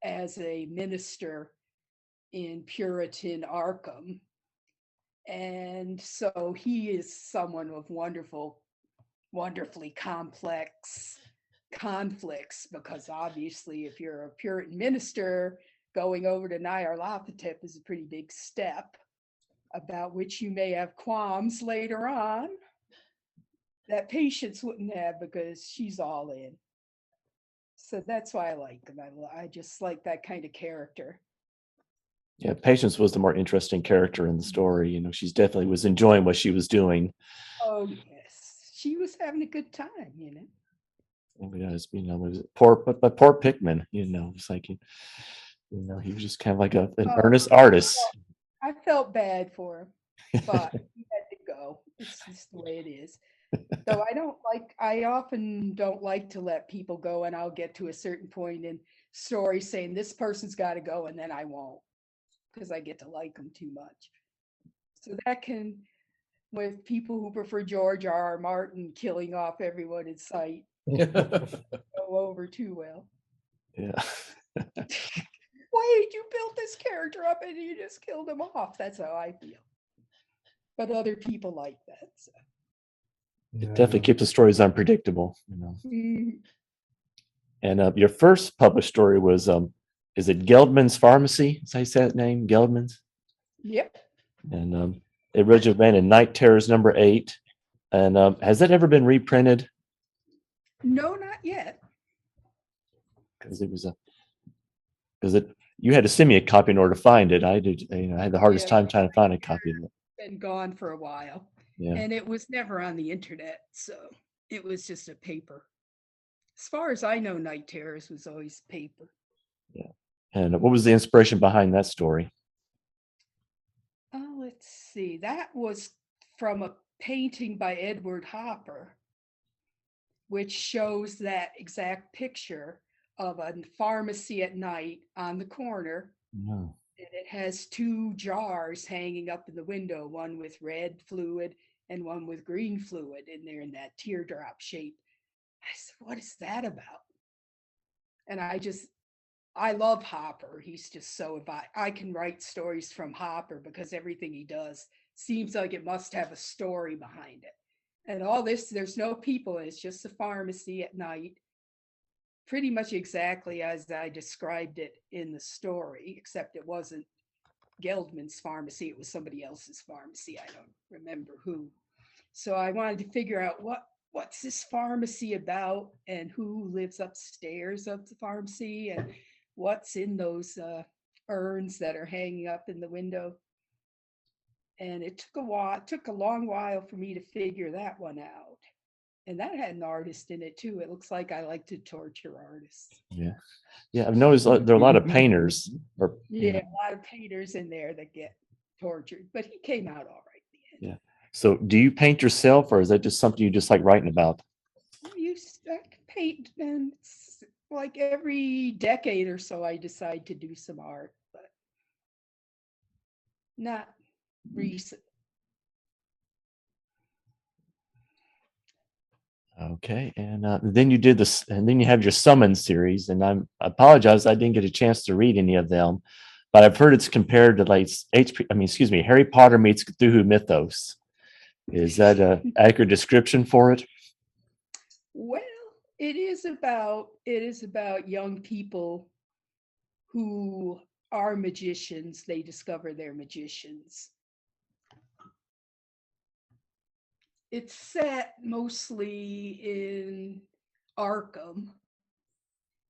as a minister in Puritan Arkham. And so he is someone with wonderfully complex conflicts, because obviously if you're a Puritan minister, going over to Nyarlathotep is a pretty big step, about which you may have qualms later on that Patience wouldn't have, because she's all in. So that's why I like them. I just like that kind of character. Yeah, Patience was the more interesting character in the story. You know, she's definitely was enjoying what she was doing. Oh yes, she was having a good time. Poor Pickman. You know, it's like he was just kind of like an earnest artist. I felt bad for him, but he had to go. It's just the way it is. So I often don't like to let people go, and I'll get to a certain point in stories saying this person's got to go, and then I won't, because I get to like them too much. So that can, with people who prefer George R.R. Martin killing off everyone in sight, go over too well. Yeah. Wait, you built this character up and you just killed him off. That's how I feel. But other people like that. So. It definitely keeps the stories unpredictable, you know. And your first published story was is it Geldman's Pharmacy? Is that how you say that name? Geldman's? Yep. And it originally ran in Night Terrors #8. And has that ever been reprinted? No, not yet. Because you had to send me a copy in order to find it. I did. I had the hardest time trying to find a copy of it. Been gone for a while. Yeah. And it was never on the internet, so it was just a paper. As far as I know, Night Terrors was always paper. Yeah. And what was the inspiration behind that story? Oh, let's see. That was from a painting by Edward Hopper, which shows that exact picture of a pharmacy at night on the corner. No. And it has two jars hanging up in the window, one with red fluid and one with green fluid, and they're in that teardrop shape. I said, what is that about? And I love Hopper. He's just so I can write stories from Hopper because everything he does seems like it must have a story behind it. And all this, there's no people, it's just a pharmacy at night, pretty much exactly as I described it in the story, except it wasn't Geldman's pharmacy, it was somebody else's pharmacy. I don't remember who. So I wanted to figure out what's this pharmacy about, and who lives upstairs of the pharmacy, and what's in those urns that are hanging up in the window. And it took a long while for me to figure that one out. And that had an artist in it too. It looks like I like to torture artists. Yeah. Yeah, I've noticed there are a lot of painters. A lot of painters in there that get tortured, but he came out all right at the end. Yeah. So do you paint yourself, or is that just something you just like writing about? I paint, and it's like every decade or so I decide to do some art, but not recent. Okay, and then you did this, and then you have your Summon series, and I apologize I didn't get a chance to read any of them, but I've heard it's compared to like Harry Potter meets Cthulhu Mythos. Is that an accurate description for it? Well, it is about young people who are magicians. They discover they're magicians, it's set mostly in Arkham,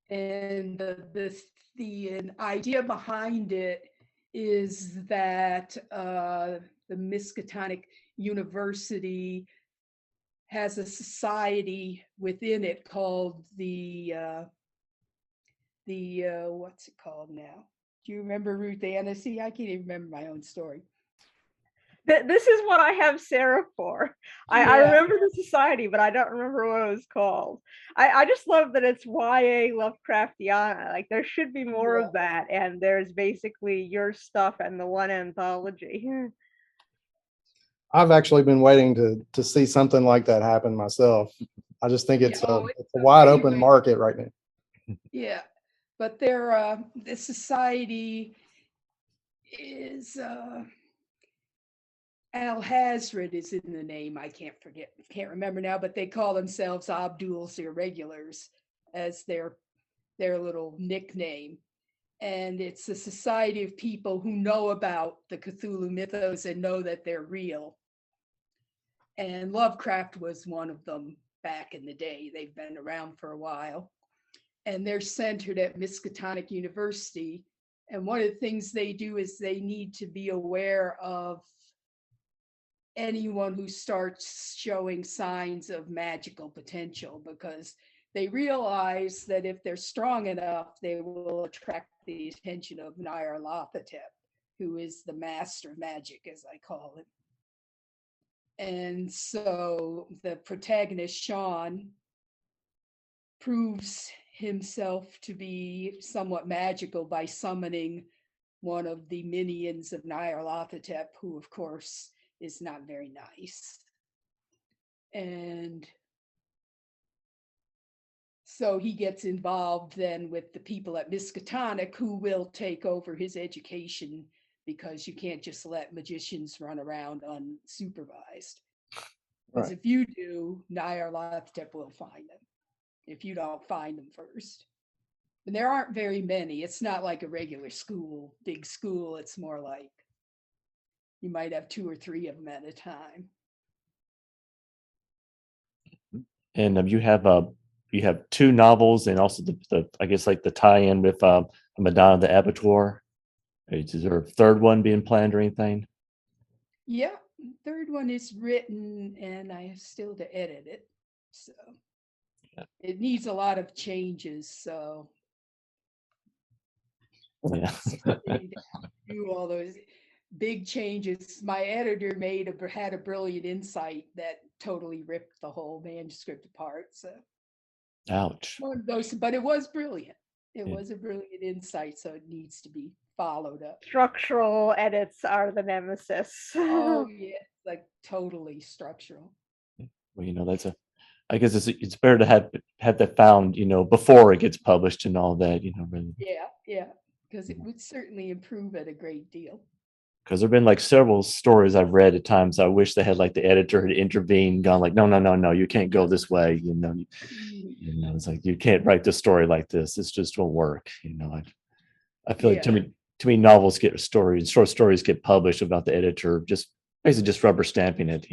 and the idea behind it is that the Miskatonic University has a society within it called the what's it called now? Do you remember Ruthanna? See, I can't even remember my own story. This is what I have Sarah for. I Yeah. remember the society, but I don't remember what it was called. I just love that it's YA Lovecraftiana. Like there should be more Yeah. of that, and there's basically your stuff and the one anthology. I've actually been waiting to see something like that happen myself. I just think it's Oh, it's a wide open anyway, market right now. yeah, but they're the society is Al Hazred is in the name. I can't remember now, but they call themselves Abdul's Irregulars as their little nickname. And it's a society of people who know about the Cthulhu mythos and know that they're real. And Lovecraft was one of them back in the day. They've been around for a while. And they're centered at Miskatonic University. And one of the things they do is they need to be aware of anyone who starts showing signs of magical potential, because they realize that if they're strong enough, they will attract the attention of Nyarlathotep, who is the master of magic, as I call him. And so the protagonist, Sean, proves himself to be somewhat magical by summoning one of the minions of Nyarlathotep, who, of course, is not very nice. And so he gets involved then with the people at Miskatonic, who will take over his education, because you can't just let magicians run around unsupervised. Because if you do, Nyarlathotep will find them if you don't find them first. And there aren't very many. It's not like a regular school, big school. It's more like you might have 2 or 3 of them at a time. And you have 2 novels, and also the I guess like the tie-in with Madonna the Abattoir. Is there a third one being planned or anything? Yeah, third one is written, and I have still to edit it. So it needs a lot of changes. So Yeah. do all those big changes. My editor had a brilliant insight that totally ripped the whole manuscript apart. So Ouch. one of those, but it was brilliant. It Yeah. was a brilliant insight, so it needs to be followed up. Structural edits are the nemesis. Oh yeah, like totally structural. Well, that's I guess it's better to have that found, before it gets published and all that, really. Yeah, because it would certainly improve it a great deal. Because there've been like several stories I've read at times. I wish they had like the editor had intervened, gone like, no, you can't go this way. It's like, you can't write this story like this. This just won't work. I feel like too many novels get short stories get published without the editor just basically just rubber stamping it.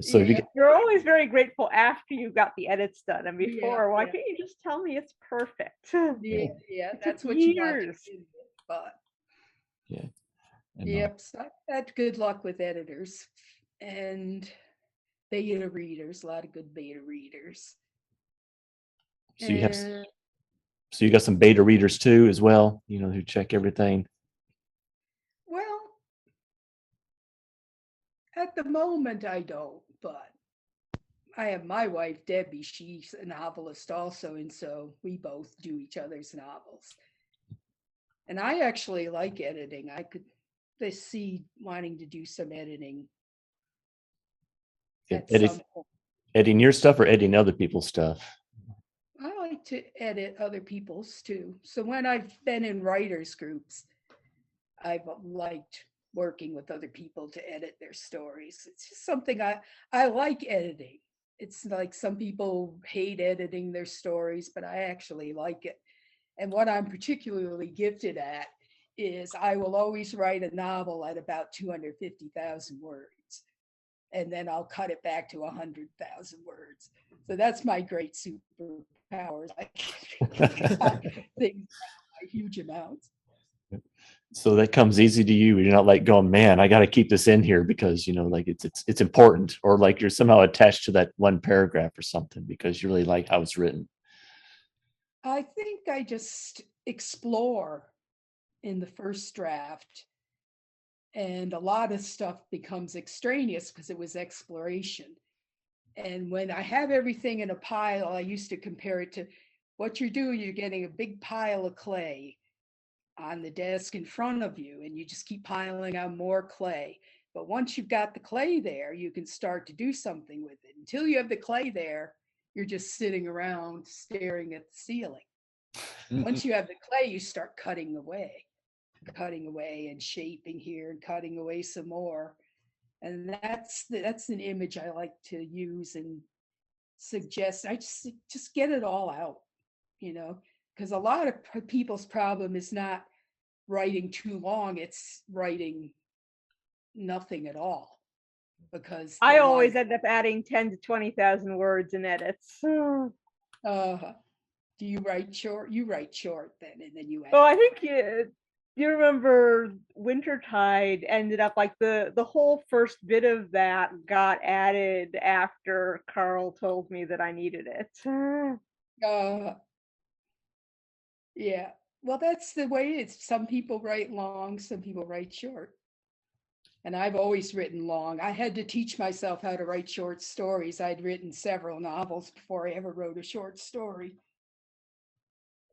So if you get, You're always very grateful after you got the edits done, and before, why Yeah. can't you just tell me it's perfect? Yeah, that's what you want to do. But yeah. yep, so I've had good luck with editors and beta readers, a lot of good beta readers. So you got some beta readers too, as well, who check everything. Well, at the moment I don't, but I have my wife, Debbie. She's a novelist also, and so we both do each other's novels. And I actually like editing. I could see wanting to do some editing at some point. Editing your stuff or editing other people's stuff? I like to edit other people's too. So when I've been in writers groups, I've liked working with other people to edit their stories. It's just something I like editing. It's like some people hate editing their stories, but I actually like it. And what I'm particularly gifted at is I will always write a novel at about 250,000 words. and then I'll cut it back to 100,000 words. So that's my great superpowers. I can cut things by huge amounts. So that comes easy to you. You're not like going, man, I got to keep this in here because, you know, like it's important, or like you're somehow attached to that one paragraph or something because you really like how it's written. I think I just explore in the first draft, and a lot of stuff becomes extraneous because it was exploration. And when I have everything in a pile, I used to compare it to what you're doing. You're getting a big pile of clay on the desk in front of you, and you just keep piling on more clay. But once you've got the clay there, you can start to do something with it. Until you have the clay there, you're just sitting around staring at the ceiling. Once you have the clay, you start cutting away and shaping here and cutting away some more. And that's an image I like to use and suggest. I just get it all out, you know, because a lot of people's problem is not writing too long, it's writing nothing at all. Because I always end up adding 10 to 20,000 words in edits. do you write short? You write short then, and then you add. Oh, I think you remember Wintertide ended up like the whole first bit of that got added after Carl told me that I needed it. Yeah. Well, that's the way it is. Some people write long, some people write short. And I've always written long. I had to teach myself how to write short stories. I'd written several novels before I ever wrote a short story.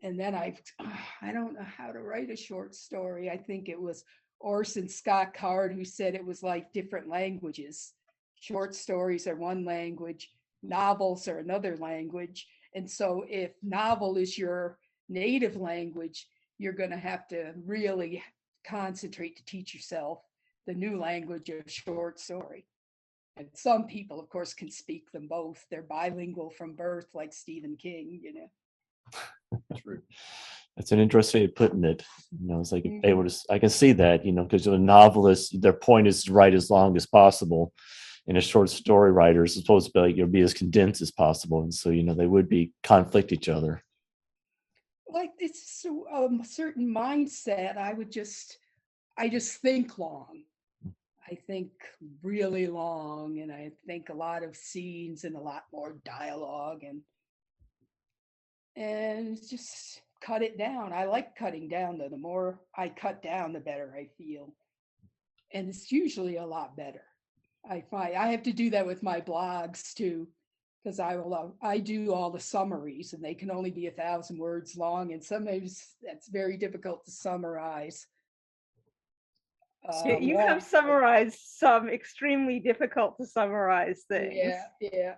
And then I don't know how to write a short story. I think it was Orson Scott Card who said it was like different languages. Short stories are one language, novels are another language. And so if novel is your native language, you're going to have to really concentrate to teach yourself the new language of short story. And some people, of course, can speak them both. They're bilingual from birth, like Stephen King, you know. True. That's an interesting way of putting it. You know, it's like able to, I can see that, you know, because a novelist, their point is to write as long as possible. And a short story writer is supposed to be like, you'll be as condensed as possible. And so, you know, they would be conflict each other. Like it's a certain mindset. I just think long. I think really long, and I think a lot of scenes and a lot more dialogue, and just cut it down. I like cutting down though. The more I cut down, the better I feel. And it's usually a lot better. I find I have to do that with my blogs too, because I do all the summaries, and they can only be 1,000 words long, and sometimes that's very difficult to summarize. You have summarized some extremely difficult to summarize things. Yeah.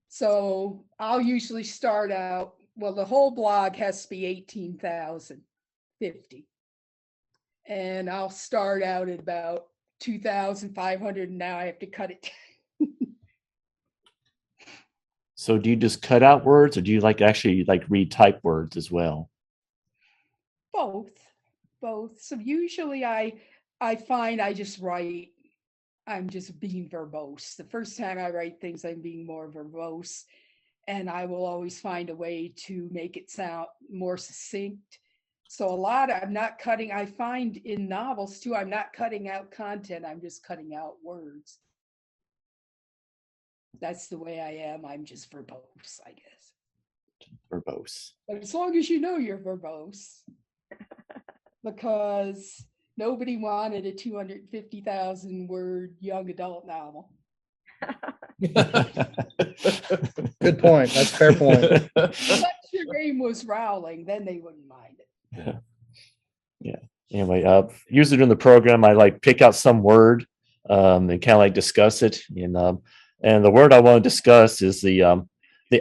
So I'll usually start out, well, the whole blog has to be 18,050. And I'll start out at about 2,500, and now I have to cut it. So do you just cut out words, or do you like actually like retype words as well? Both. So usually I find I just write, I'm just being verbose. The first time I write things, I'm being more verbose, and I will always find a way to make it sound more succinct. So I'm not cutting, I find in novels too, I'm not cutting out content, I'm just cutting out words. That's the way I am. I'm just verbose, I guess. Verbose. But as long as you know you're verbose, because nobody wanted a 250,000 word young adult novel. Good point. That's a fair point. Unless your name was Rowling, then they wouldn't mind it. Yeah. Anyway, usually during the program, I like pick out some word and kind of like discuss it. And the word I want to discuss is the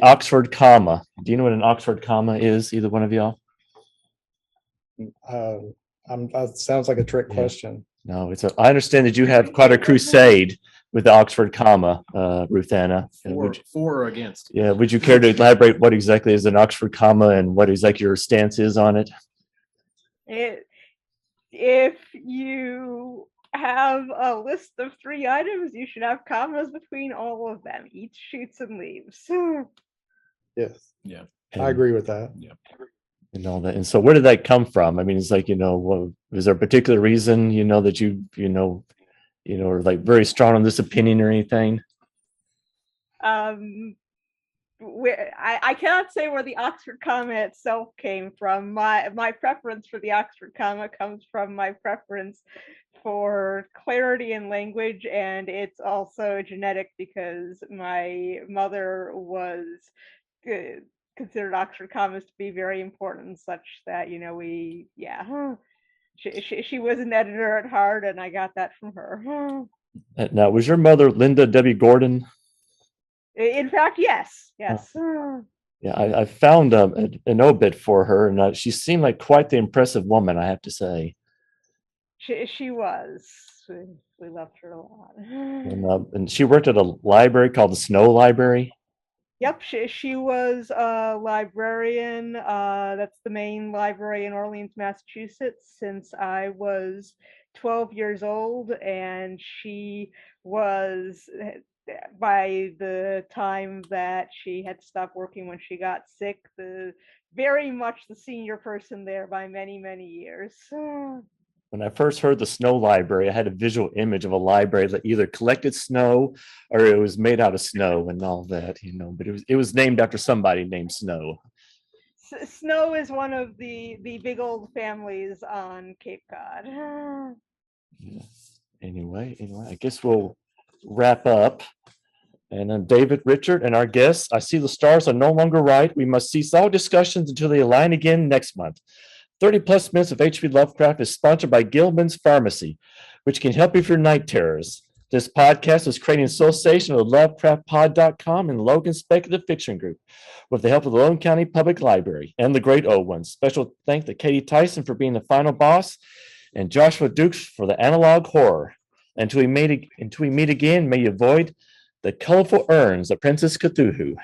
Oxford comma. Do you know what an Oxford comma is? Either one of y'all? That sounds like a trick question. No, I understand that you have quite a crusade with the Oxford comma, Ruthanna. For or against? Yeah. Would you care to elaborate what exactly is an Oxford comma and what exactly your stance is on it? If you have a list of 3 items. You should have commas between all of them. Eat, shoots, and leaves. Yes, Yeah. I agree with that. And all that. And so where did that come from? I mean, it's like, was there a particular reason, that are like very strong on this opinion or anything? I cannot say where the Oxford comma itself came from. My preference for the Oxford comma comes from my preference for clarity in language, and it's also genetic because my mother was considered Oxford commas to be very important, such that she was an editor at heart, and I got that from her. Now, was your mother Linda W. Gordon? In fact, yes. Yeah, I found an obit for her, and she seemed like quite the impressive woman, I have to say. She was. We loved her a lot. And she worked at a library called the Snow Library. Yep, she was a librarian. That's the main library in Orleans, Massachusetts, since I was 12 years old, and she was, by the time that she had stopped working when she got sick, very much the senior person there by many, many years. When I first heard the Snow Library, I had a visual image of a library that either collected snow or it was made out of snow and all that, but it was named after somebody named Snow. Snow is one of the big old families on Cape Cod. Yeah. Anyway, I guess we'll wrap up. And David, Richard, and our guests, I see the stars are no longer right. We must cease all discussions until they align again next month. 30 plus minutes of H.P. Lovecraft is sponsored by Gilman's Pharmacy, which can help you with your night terrors. This podcast was created in association with LovecraftPod.com and Logan Speculative Fiction Group, with the help of the Logan County Public Library and the Great Old Ones. Special thanks to Katie Tyson for being the final boss, and Joshua Dukes for the analog horror. Until we meet again, may you avoid the colorful urns of Princess Cthulhu.